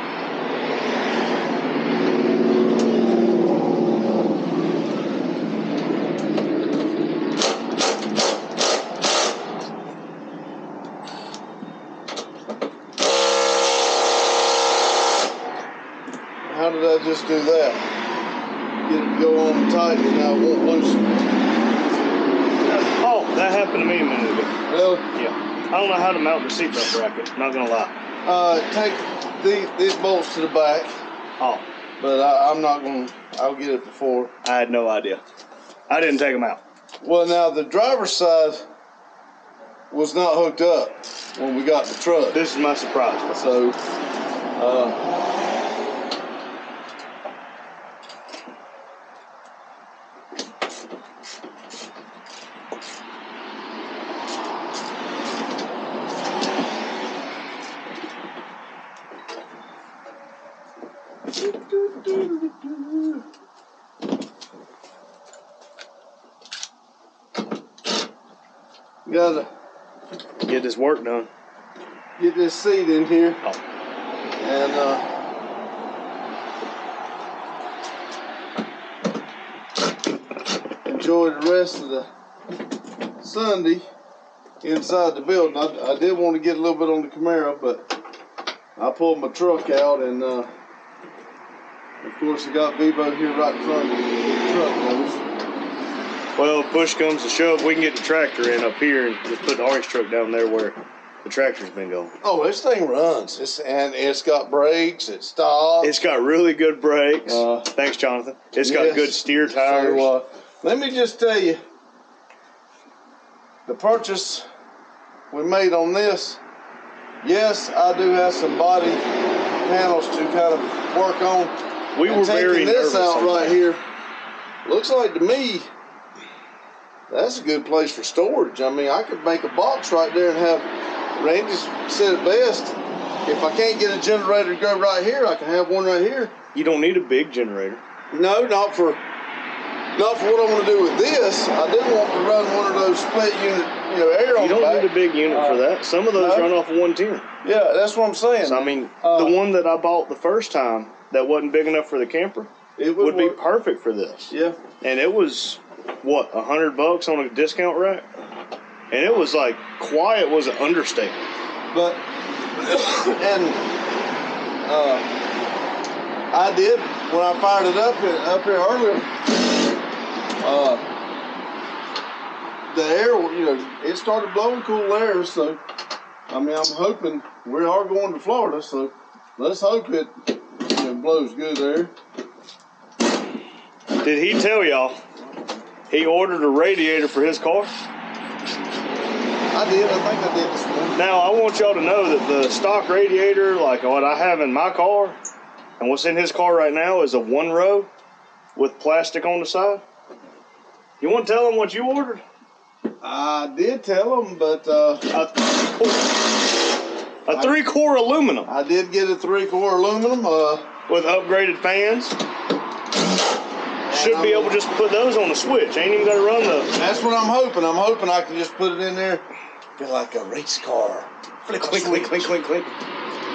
How did I just do that? Get it to go on tight and I won't loosen. Oh, that happened to me a minute ago. Really? Yeah. I don't know how to mount the seatbelt bracket, not gonna lie. Take these bolts to the back. Oh. But I'm not going to, I'll get it before. I had no idea. I didn't take them out. Well, now the driver's side was not hooked up when we got the truck. This is my surprise. So, gotta get this work done. Get this seat in here. Oh. And enjoy the rest of the Sunday inside the building. I did want to get a little bit on the Camaro, but I pulled my truck out, and of course I got Vivo here right in front of the truck goes. Well, if push comes to shove, we can get the tractor in up here and just put the orange truck down there where the tractor's been going. Oh, this thing runs. It's got brakes. It stops. It's got really good brakes. Thanks, Jonathan. It's got good steer tires. So, let me just tell you, the purchase we made on this, yes, I do have some body panels to kind of work on. We were very nervous. Taking this out right here, looks like to me, that's a good place for storage. I mean, I could make a box right there and have, Randy said it best, if I can't get a generator to go right here, I can have one right here. You don't need a big generator. No, not for what I want to do with this. I did want to run one of those split unit, air on You the back. don't need a big unit for that. Some of those run off of 110. Yeah, that's what I'm saying. So, I mean, the one that I bought the first time that wasn't big enough for the camper would be perfect for this. Yeah. And it was, what, $100 on a discount rack? And it was like, quiet was an understatement. But, and I did, when I fired it up here earlier, the air, it started blowing cool air, so, I mean, I'm hoping, we are going to Florida, so let's hope it blows good air. Did he tell y'all he ordered a radiator for his car? I did, I think I did this morning. Now, I want y'all to know that the stock radiator, like what I have in my car, and what's in his car right now is a 1-row with plastic on the side. You want to tell them what you ordered? I did tell them, but a 3-core aluminum. I did get a 3-core aluminum. With upgraded fans. Should be able to just put those on the switch. Ain't even got to run the... That's what I'm hoping. I'm hoping I can just put it in there. Be like a race car. Click, click, click, click, click, click.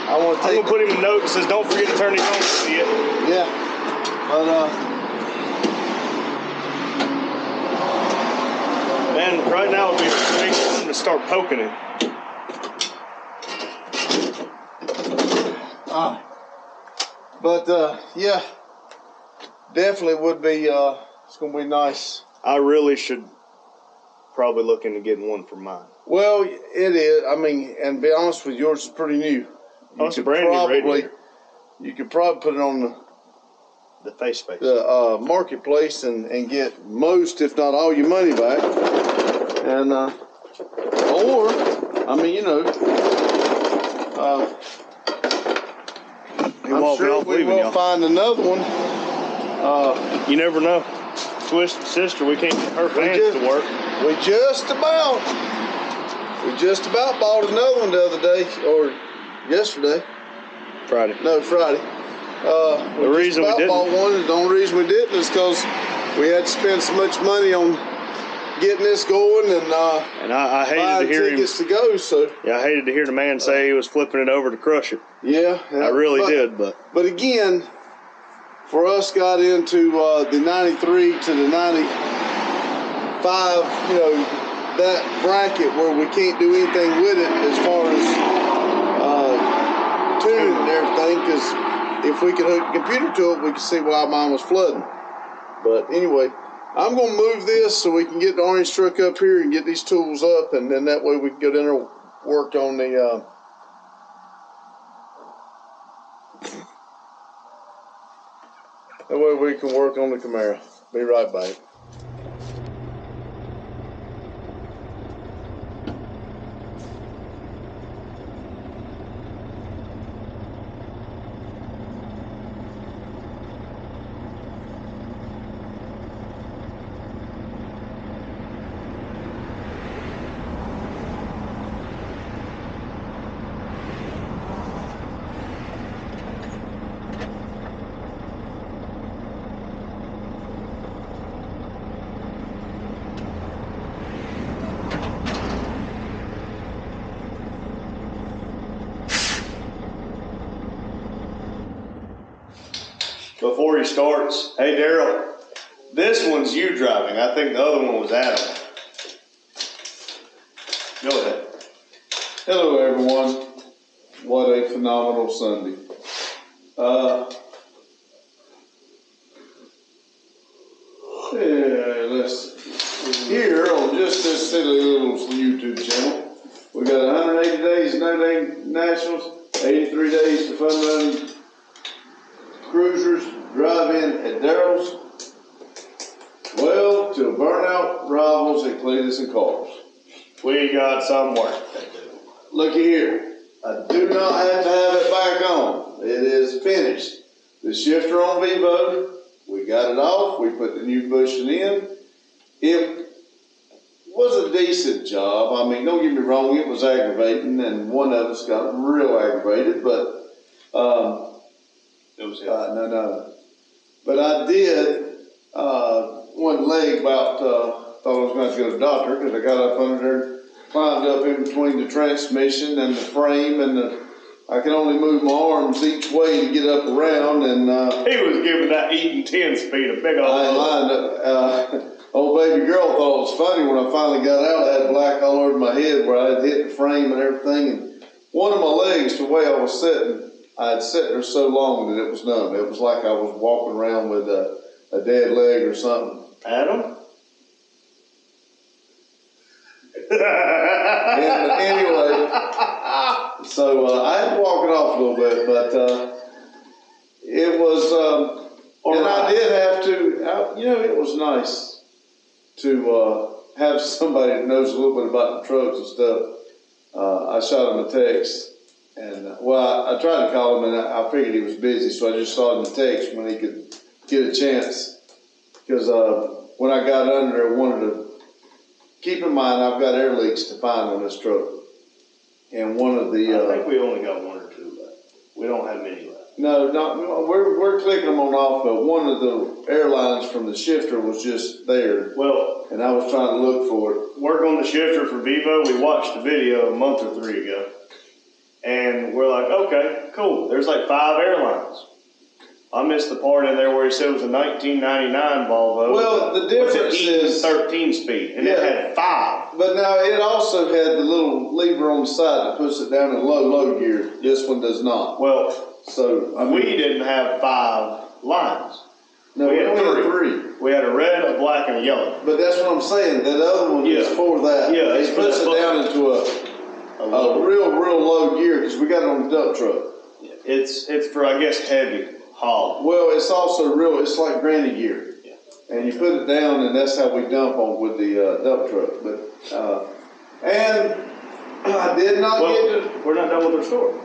I'm gonna put him a note that says, "Don't forget to turn it on." See it? Yeah, but man, right now would be a great time to start poking it. Yeah, definitely would be. It's gonna be nice. I really should probably look into getting one for mine. Well, it is. I mean, and to be honest with you, yours is pretty new. Oh, it's a brand new radiator. you could probably put it on The face space. the marketplace and get most, if not all, your money back. And or, I mean, you know, I'm sure we will find another one. You never know. Twisted Sister, we can't get her fans to work. We just about bought another one the other day, or yesterday. Friday. No, Friday. The reason we didn't. Bought one. The only reason we didn't is because we had to spend so much money on getting this going and I hated to hear tickets to go. So Yeah, I hated to hear the man say he was flipping it over to crush it. yeah, I really did, but again, for us, got into the 93 to the 95, you know, that bracket where we can't do anything with it as far as tuning and everything, because if we could hook the computer to it, we could see why mine was flooding. But anyway, I'm going to move this so we can get the orange truck up here and get these tools up, and then that way we can go down there and work on the that way we can work on the Camaro. Be right back. before he starts, hey Daryl, this one's you driving. I think the other one was Adam. Go ahead. Hello everyone. What a phenomenal Sunday. Yeah, let's here on just this silly little YouTube channel. We got 180 days No Name Nationals, 83 days to Fun Run Cruisers, drive-in at Daryl's, 12 till Burnout rivals at Cleetus and Cars. We got some work to do. Looky here, I do not have to have it back on. It is finished. The shifter on Vivo, we got it off. We put the new bushing in. It was a decent job. I mean, don't get me wrong, it was aggravating, and one of us got real aggravated, but It was no. But I did one leg about thought I was going to go to the doctor because I got up under there, climbed up in between the transmission and the frame, and I can only move my arms each way to get up around, and he was giving that Eaton 10 speed a big old I ain't lying. Old baby girl thought it was funny when I finally got out. I had black all over my head where I had hit the frame and everything, and one of my legs, the way I was sitting, I had sat there so long that it was numb. It was like I was walking around with a dead leg or something. Adam? And anyway, so I had to walk it off a little bit, but it was, and I did have to, you know, it was nice to have somebody that knows a little bit about the trucks and stuff. I shot him a text. And, well, I tried to call him, and I figured he was busy, so I just saw him a text when he could get a chance. Because when I got under there, I wanted to keep in mind I've got air leaks to find on this truck. And one of the... I think we only got one or two left. We don't have many left. No, we're clicking them on off, but one of the airlines from the shifter was just there. Well, and I was trying to look for it. Work on the shifter for Vivo. We watched the video a month or 3 ago. And we're like, okay, cool. There's like 5 airlines. I missed the part in there where he said it was a 1999 Volvo. Well, the difference is 13 speed, and it had 5. But now it also had the little lever on the side that puts it down in low gear. This one does not. Well, so I mean, we didn't have 5 lines. No, we only had 3. We had a red, a black, and a yellow. But that's what I'm saying. That other one is for that. Yeah, it puts it down into a real low gear because we got it on the dump truck. Yeah. it's for, I guess, heavy haul. Well, it's also it's like granny gear. Yeah. And you put it down, and that's how we dump on with the dump truck. But and I did not get to. We're not done with our story.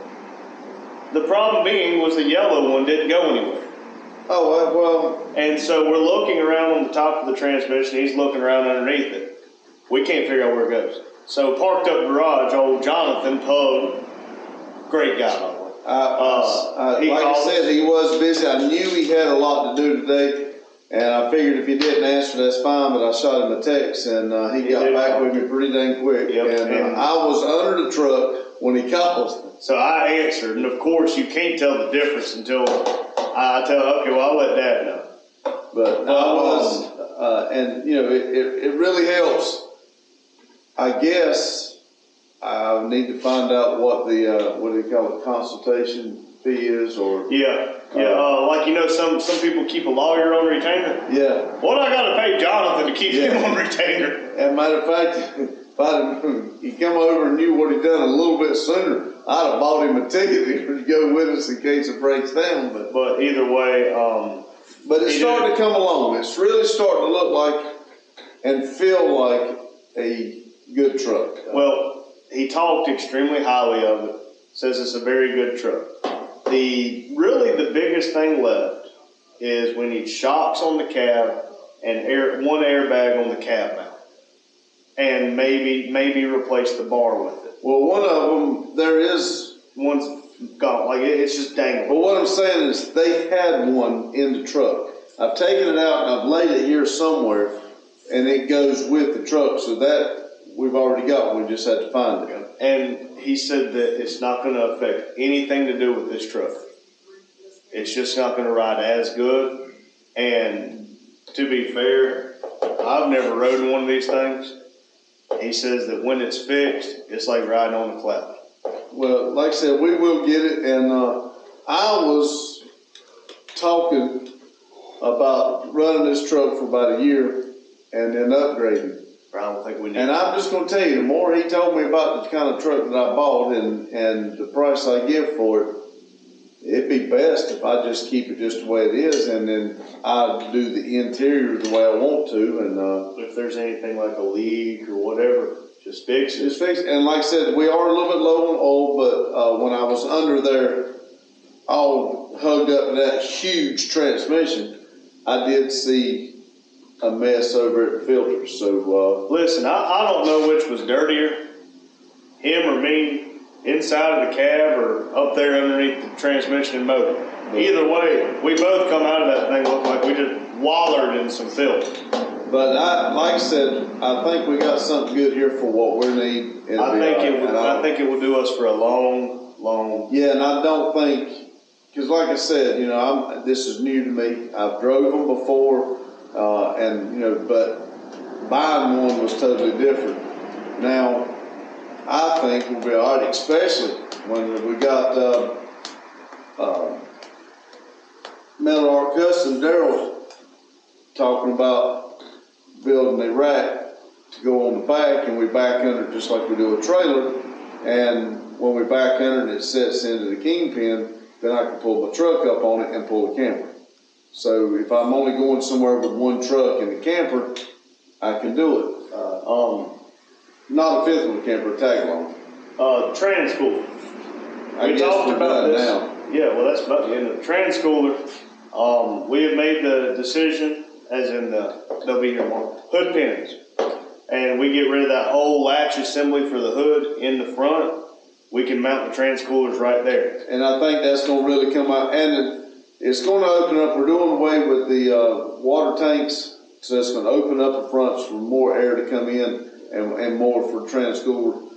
The problem being was the yellow one didn't go anywhere. Oh, well. And so we're looking around on the top of the transmission. He's looking around underneath it. We can't figure out where it goes. So parked up garage, old Jonathan Pug, great guy. Like I said, he was busy. I knew he had a lot to do today, and I figured if he didn't answer, that's fine. But I shot him a text, and he got back with me pretty dang quick. Yep. And I was under the truck when he called. So I answered, and of course you can't tell the difference until I tell, okay, well, I'll let Dad know. But I was, and you know, it really helps. I guess I need to find out what the what do you call it, consultation fee is, or like, you know, some people keep a lawyer on retainer. Yeah. What I got to pay Jonathan to keep him on retainer? As a matter of fact, if he come over and knew what he'd done a little bit sooner, I'd have bought him a ticket to go with us in case it breaks down. But either way, but it's starting to come along. It's really starting to look like and feel like a good truck. Well, he talked extremely highly of it. Says it's a very good truck. Really the biggest thing left is we need shocks on the cab and one airbag on the cab mount, and maybe replace the bar with it. Well, one of them one's gone, like it's just dangling. But what I'm saying is they had one in the truck. I've taken it out and I've laid it here somewhere, and it goes with the truck. So that we've already got. We just had to find it. And he said that it's not going to affect anything to do with this truck. It's just not going to ride as good. And to be fair, I've never rode one of these things. He says that when it's fixed, it's like riding on a cloud. Well, like I said, we will get it. And I was talking about running this truck for about a year and then upgrading. I don't think we need. And I'm just going to tell you, the more he told me about the kind of truck that I bought and the price I give for it, it'd be best if I just keep it just the way it is, and then I do the interior the way I want to. And if there's anything like a leak or whatever, just fix it. Just fix it. And like I said, we are a little bit low on oil, but when I was under there, all hugged up in that huge transmission, I did see a mess over at the filters. So listen, I don't know which was dirtier, him or me, inside of the cab or up there underneath the transmission and motor. Either way, we both come out of that thing look like we just wallered in some filth. But like I said, I think we got something good here for what we need. I think it will do us for a long. Yeah, and I don't think, because like I said, you know, this is new to me. I've drove them before. And you know, but buying one was totally different. Now, I think we'll be all right, especially when we got Metal Art Custom. Daryl talking about building a rack to go on the back, and we back under it just like we do a trailer. And when we back under it, it sets into the kingpin. Then I can pull my truck up on it and pull the camper. So if I'm only going somewhere with one truck and a camper, I can do it. Not a fifth wheel camper, a tag along. Transchooler. We talked about this. Now. Yeah, well, that's about the end of the transchooler. We have made the decision, as in they'll be here tomorrow, hood pins. And we get rid of that whole latch assembly for the hood in the front. We can mount the transcoolers right there. And I think that's going to really come out. And it's going to open up. We're doing away with the water tanks, so it's going to open up the fronts for more air to come in and more for transchooler.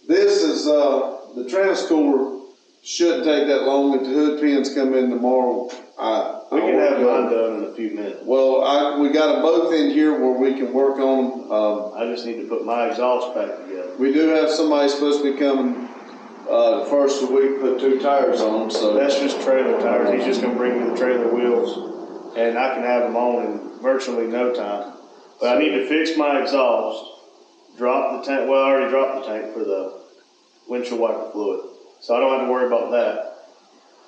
This is the transchooler shouldn't take that long. If the hood pins come in tomorrow, we can have mine done in a few minutes. Well, we got them both in here where we can work on them. I just need to put my exhaust back together. We do have somebody supposed to be coming the first of the week, put 2 tires on them. So that's just trailer tires. He's just going to bring me the trailer wheels, and I can have them on in virtually no time. But I need to fix my exhaust, drop the tank. Well, I already dropped the tank for the windshield wiper fluid, so I don't have to worry about that.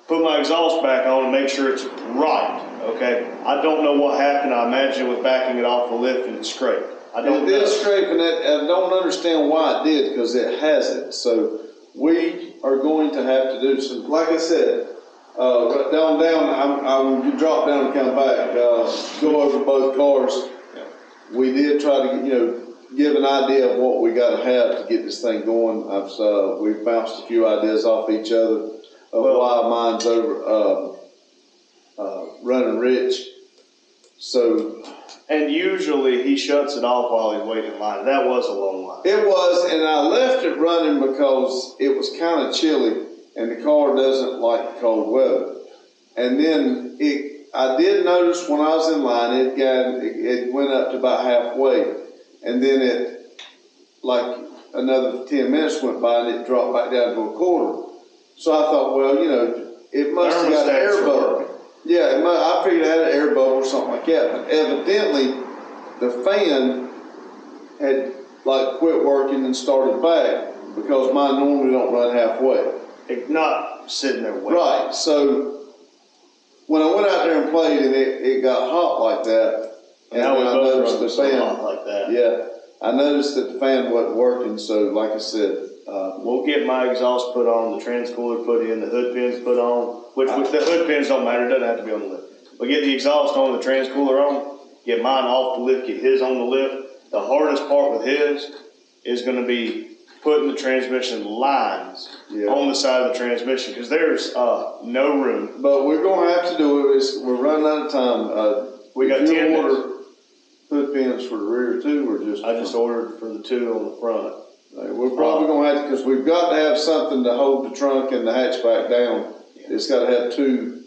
put my exhaust back on and make sure it's right, okay? I don't know what happened. I imagine it was backing it off the lift and it scraped. I don't know. It did scrape, and I don't understand why it did, because it hasn't. So we are going to have to do some, like I said, down, I'm drop down and come back, go over both cars. We did try to, give an idea of what we got to have to get this thing going. We've bounced a few ideas off each other of why mine's over, running rich. So. And usually he shuts it off while he's waiting in line. That was a long line. It was, and I left it running because it was kind of chilly, and the car doesn't like cold weather. And then I did notice when I was in line, it went up to about halfway, and then it, like another 10 minutes went by, and it dropped back down to a quarter. So I thought, well, it must have got an air bubble. Yeah, I figured it had an air bubble or something like that. But evidently, the fan had quit working and started back, because mine normally don't run halfway. It's not sitting there waiting. Right. So when I went out there and played, and it got hot like that, and now I noticed the fan hot like that. Yeah, I noticed that the fan wasn't working. So like I said, we'll get my exhaust put on, the transcooler put in, the hood pins put on. Which the hood pins don't matter, it doesn't have to be on the lift. But get the exhaust on, the transcooler on, get mine off the lift, get his on the lift. The hardest part with his is going to be putting the transmission lines on the side of the transmission, because there's no room. But we're going to have to do it. We're running out of time. We got 10 minutes. Order hood pins for the rear too, or just? I just ordered for the 2 on the front. We're probably going to have to, because we've got to have something to hold the trunk and the hatchback down. It's got to have 2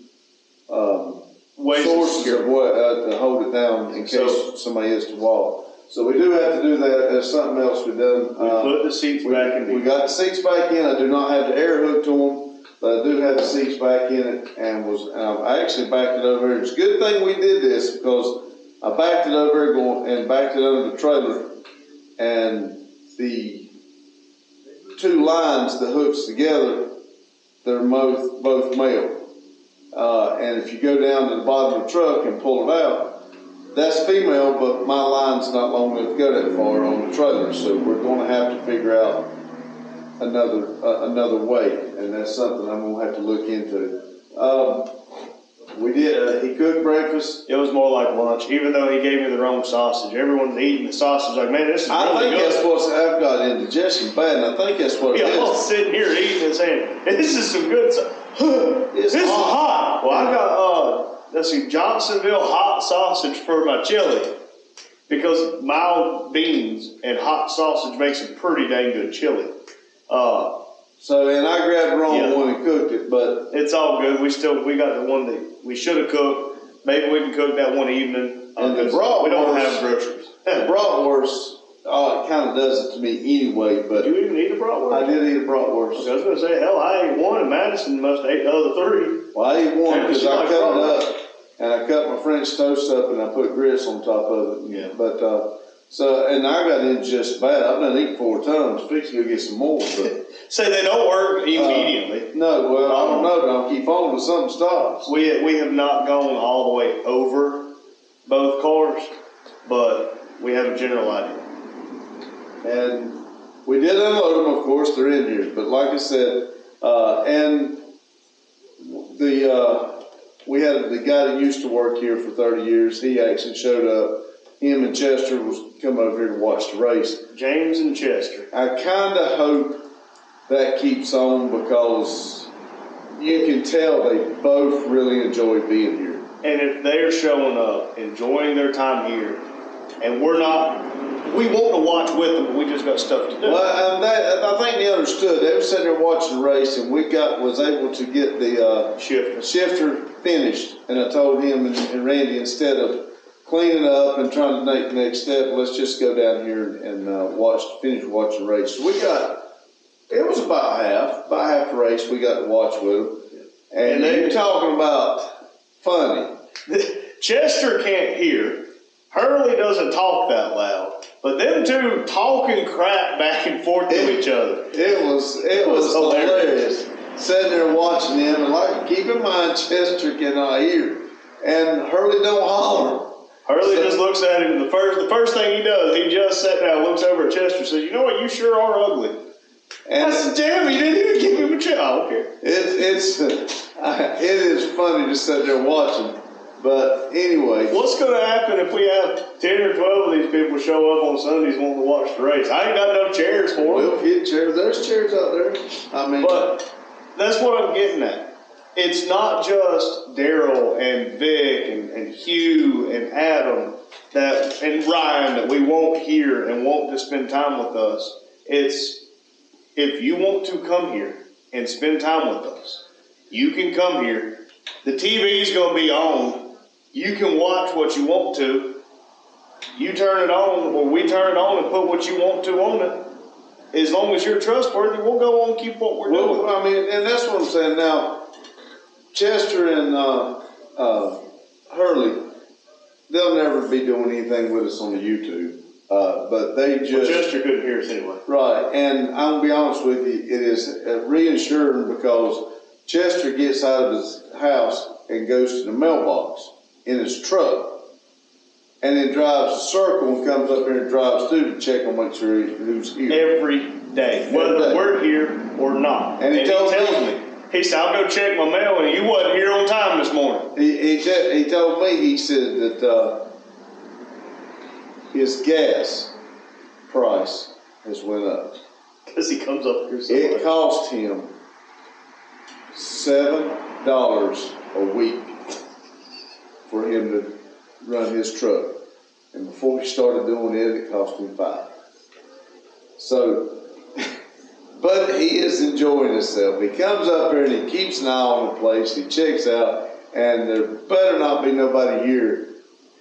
sources of what to hold it down in case somebody hits the wall. So we do have to do that. There's something else we've done. We put the seats back in. We got the seats back in. I do not have the air hook to them, but I do have the seats back in it, and I actually backed it over. It's a good thing we did this, because I backed it over and backed it under the trailer, and the 2 lines that hooks together, they're both male. And if you go down to the bottom of the truck and pull it out, that's female, but my line's not long enough to go that far on the trailer. So we're going to have to figure out another way, and that's something I'm going to have to look into. We did, he cooked breakfast. It was more like lunch, even though he gave me the wrong sausage. Everyone's eating the sausage like, man, this is really good. I think that's what's, I've got indigestion bad, and I think that's what it is. We're all sitting here eating and saying, this is some good stuff. This is hot. Well, I got, let's see, Johnsonville hot sausage for my chili, because mild beans and hot sausage makes a pretty dang good chili. And I grabbed the wrong one and cooked it, but it's all good. We got the one that we should have cooked. Maybe we can cook that one evening. And the bratwurst, we don't have groceries. The bratwurst, it kind of does it to me anyway. But did you even eat a bratwurst? I did eat a bratwurst. Okay, I was going to say, hell, I ate one, and Madison must have ate the other 3. Well, I ate one because I cut it up, and I cut my French toast up, and I put grits on top of it. Yeah. But and I got in just bad. I've done eaten 4 times. Fix to go get some more. But say they don't work immediately. No, well, I don't know, but I'll keep on until something stops. We have not gone all the way over both cars, but we have a general idea. And we did unload them, of course, they're in here. But like I said, and we had the guy that used to work here for 30 years. He actually showed up. Him and Chester was come over here to watch the race. James and Chester. I kind of hope that keeps on, because you can tell they both really enjoy being here. And if they're showing up, enjoying their time here, and we want to watch with them, but we just got stuff to do. Well, I think they understood. They were sitting there watching the race, and was able to get the shifter finished. And I told him and Randy, instead of cleaning up and trying to make the next step, let's just go down here and finish watching the race. So it was about half the race we got to watch with them. And they're talking about funny. Chester can't hear. Hurley doesn't talk that loud. But them two talking crap back and forth to each other. It was hilarious. Sitting there watching them, and keep in mind, Chester cannot hear, and Hurley don't holler. Hurley just looks at him. The first thing he does, he just sat down, looks over at Chester, says, "You know what? You sure are ugly." And I said, "Damn, he didn't even give him a chance." I don't care. It is funny to sit there watching. But anyway. What's going to happen if we have 10 or 12 of these people show up on Sundays wanting to watch the race? I ain't got no chairs for them. We'll get chairs. There's chairs out there. I mean. But that's what I'm getting at. It's not just Daryl and Vic and Hugh and Adam and Ryan that we won't hear and want to spend time with us. It's if you want to come here and spend time with us, you can come here. The TV's going to be on. You can watch what you want to. You turn it on, or we turn it on and put what you want to on it. As long as you're trustworthy, we'll go on and keep what we're doing. I mean, and that's what I'm saying. Now, Chester and Hurley, they'll never be doing anything with us on the YouTube. But they just... Well, Chester couldn't hear us anyway. Right, and I'm going to be honest with you, it is reassuring because Chester gets out of his house and goes to the mailbox in his truck, and then drives a circle and comes up here and drives through to check on make sure who's here. Every day, whether we're here or not. And he tells me, he said, "I'll go check my mail, and you wasn't here on time this morning." He told me, he said that his gas price has went up. Because he comes up here so It much. cost him $7 a week for him to run his truck. And before he started doing it, it cost him $5. So, but he is enjoying himself. He comes up here and he keeps an eye on the place. He checks out, and there better not be nobody here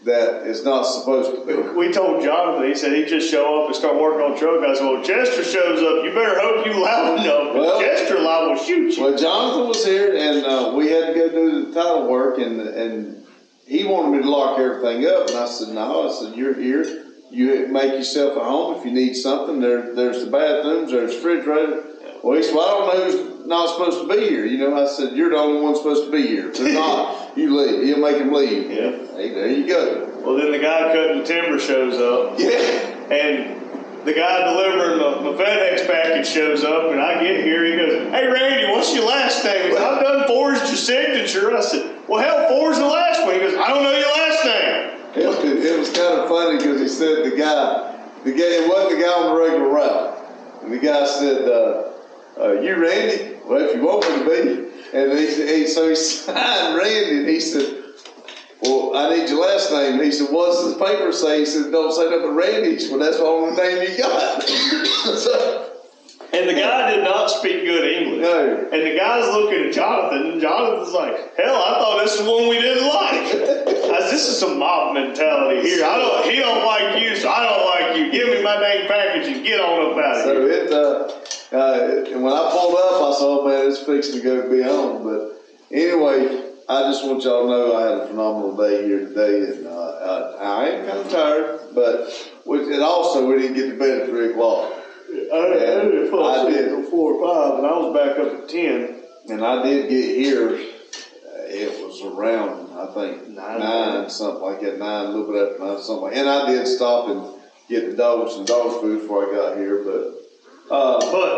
that is not supposed to be. We told Jonathan, he said he'd just show up and start working on the truck. I said, "Well, Chester shows up, you better hope you loud enough. Well, Chester liable to shoot you." Well, Jonathan was here, and we had to go do the title work, and he wanted me to lock everything up, and I said, "No." I said, "You're here. You make yourself at home. If you need something, there's the bathrooms, there's the refrigerator." Well, he said, "Well, I don't know who's not supposed to be here." You know, I said, "You're the only one supposed to be here. If they're not, you leave. He'll make them leave." Yeah. Hey, there you go. Well, then the guy cutting the timber shows up. Yeah. And the guy delivering the FedEx package shows up, and I get here, he goes, "Hey, Randy, what's your last name?" He said, "I've done forged your signature." I said, "Well, hell, forged the last one." He goes, "I don't know your last name." It was kind of funny because he said the guy, it wasn't the guy on the regular route. And the guy said, "You Randy?" "Well, if you want me to be." And so he signed Randy, and he said, "Well, I need your last name." And he said, "What's the paper say?" He said, "Don't say nothing Randy." He said, "Well, that's the only name you got." And the guy did not speak good English. No. And the guy's looking at Jonathan, and Jonathan's like, "Hell, I thought this was one we didn't like." I said, "This is some mob mentality here. He don't like you, so I don't like you. Give me my dang package and get on up out of here." So and when I pulled up, I saw, man, it's fixing to go be on. But anyway, I just want y'all to know I had a phenomenal day here today, and I am kind of tired, but and also we didn't get to bed at 3 o'clock. I did fall asleep until 4 or 5, and I was back up at 10. And I did get here, it was around, I think, 9, something like that, 9, a little bit after 9, something like that. And I did stop and get the dogs some dog food before I got here, but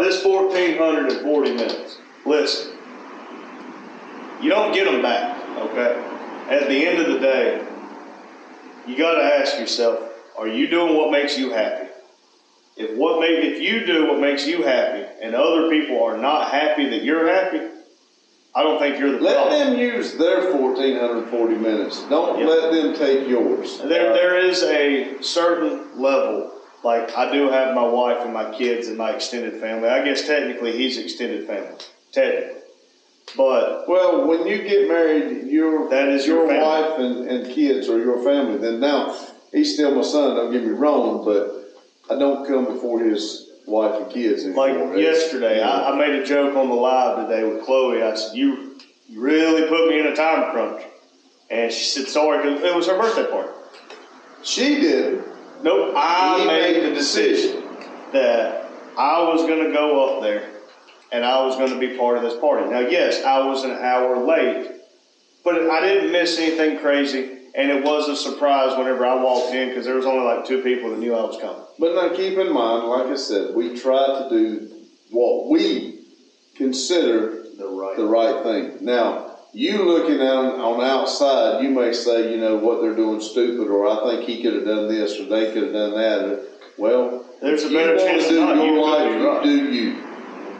this 1,440 minutes, listen, you don't get them back, okay? At the end of the day, you got to ask yourself, are you doing what makes you happy? If you do what makes you happy and other people are not happy that you're happy, I don't think you're the problem. Let them use their 1,440 minutes. Don't let them take yours. There is a certain level, like I do have my wife and my kids and my extended family. I guess technically he's extended family, technically. But well, when you get married, that is your wife and kids are your family. Then now he's still my son. Don't get me wrong, but I don't come before his wife and kids anymore. Like yesterday, I made a joke on the live today with Chloe. I said, you really put me in a time crunch. And she said, sorry, because it was her birthday party. She did. Nope, I made the decision that I was going to go up there and I was going to be part of this party. Now, yes, I was an hour late, but I didn't miss anything crazy, and it was a surprise whenever I walked in because there was only like 2 people that knew I was coming. But now keep in mind, like I said, we try to do what we consider the right thing. Now, you looking on the outside, you may say, you know, what they're doing stupid, or I think he could have done this, or they could have done that. Well, there's a better chance than not. You do you.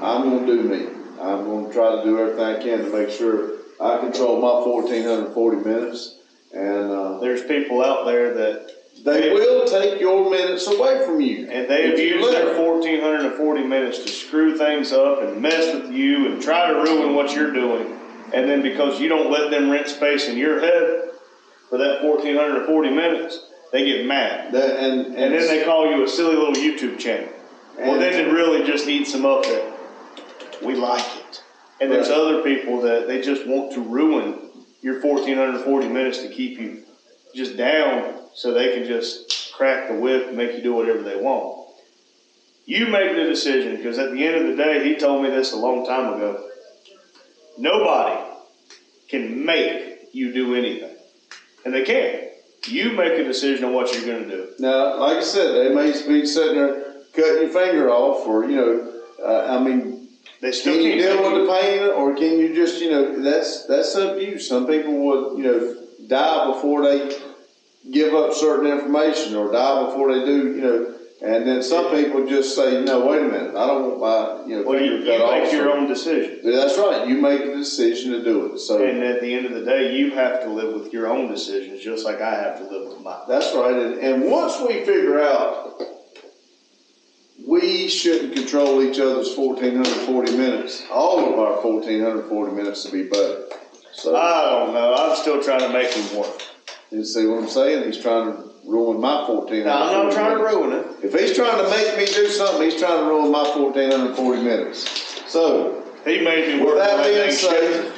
I'm going to do me. I'm going to try to do everything I can to make sure I control my 1,440 minutes. And there's people out there that they will take your minutes away from you. And they have used their 1,440 minutes to screw things up and mess with you and try to ruin what you're doing. And then because you don't let them rent space in your head for that 1,440 minutes, they get mad. And then they call you a silly little YouTube channel. Well, then it really just eats them up that we like it. And there's other people that they just want to ruin your 1,440 minutes to keep you just down so they can just crack the whip and make you do whatever they want. You make the decision, because at the end of the day, he told me this a long time ago. Nobody can make you do anything. And they can't. You make a decision on what you're going to do. Now, like I said, they may be sitting there cutting your finger off, or, you know, they still can you can't deal with the pain, or can you just, you know, that's abuse. Some people would, you know, die before they give up certain information, or die before they do, you know. And then some people just say, no, wait a minute, I don't want my, you know, finger cut off. You make your own decision. That's right. You make the decision to do it. So, and at the end of the day, you have to live with your own decisions, just like I have to live with mine. That's right. And once we figure out we shouldn't control each other's 1,440 minutes, all of our 1,440 minutes to be better. So I don't know. I'm still trying to make him work. You see what I'm saying? He's trying to ruin my 1,440 No, I'm not trying to ruin it. If he's trying to make me do something, he's trying to ruin my 1,440 minutes. So, he made me work. With that being said,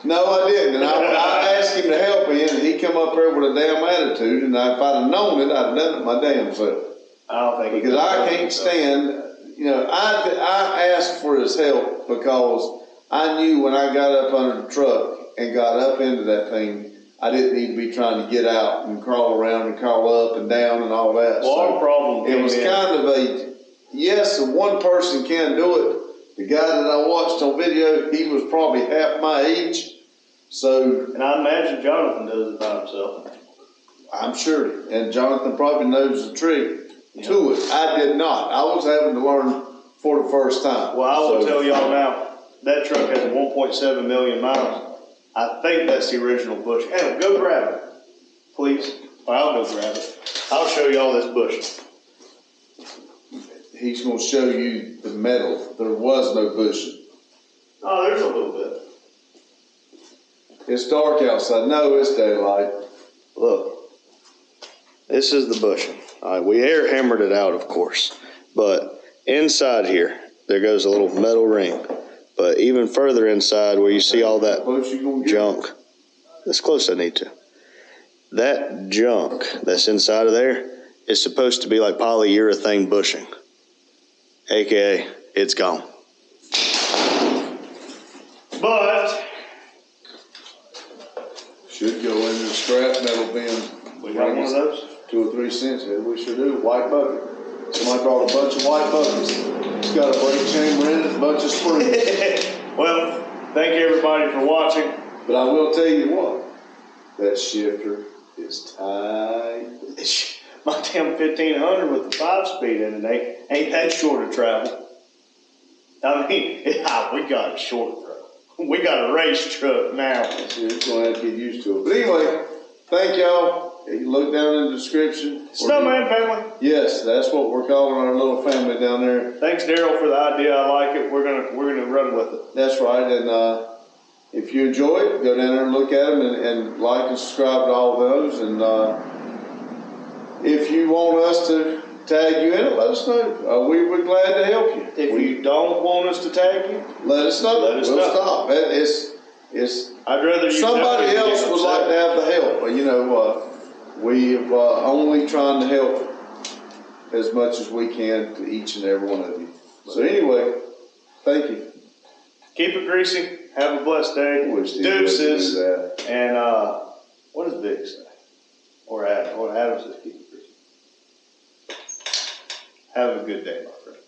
no, I didn't. And I asked him to help me, and he come up here with a damn attitude, and if I'd have known it, I'd have done it my damn self. I don't think because I can't stand, you know, I asked for his help because I knew when I got up under the truck and got up into that thing, I didn't need to be trying to get out and crawl around and crawl up and down and all that. Well, so our problem it was kind of a, yes, one person can do it. The guy that I watched on video, he was probably half my age. So, and I imagine Jonathan does it by himself. I'm sure. And Jonathan probably knows the trick to it. I did not. I was having to learn for the first time. Well, I will tell y'all now, that truck has 1.7 million miles. I think that's the original bush. Hey, go grab it, please. Or I'll go grab it. I'll show y'all this bush. He's going to show you the metal. There was no bushing. Oh, there's a little bit. It's dark outside. No, it's daylight. Look, this is the bushing. All right, we air hammered it out, of course. But inside here, there goes a little metal ring. But even further inside where you see all that junk, that's close I need to. That junk that's inside of there is supposed to be like polyurethane bushing. AKA, it's gone. But should go in the scrap metal bin. We got one of those? 2 or 3 cents. Yeah, we sure do. White bucket. Somebody brought a bunch of white buckets. It's got a brake chamber in it, a bunch of springs. Well, thank you everybody for watching. But I will tell you what, that shifter is tight. My damn 1500 with the 5-speed in it ain't that short of travel. I mean, we got a short truck. We got a race truck now. It's going to have to get used to it. But anyway, thank y'all. You look down in the description. Snowman Family. Yes, that's what we're calling our little family down there. Thanks, Daryl, for the idea. I like it. We're gonna run with it. That's right. And if you enjoy it, go down there and look at them and like and subscribe to all those. And if you want us to tag you in it, let us know. We're glad to help you. If you don't want us to tag you, let us know. Let us know. Stop. It's I'd rather you somebody else would like to have the help. You know, we've only trying to help as much as we can to each and every one of you. So anyway, thank you. Keep it greasy. Have a blessed day. Wish he'd let you do Deuces. that. And what does Vic say? Or Adam? Or Adam says keep it greasy. Have a good day, my friend.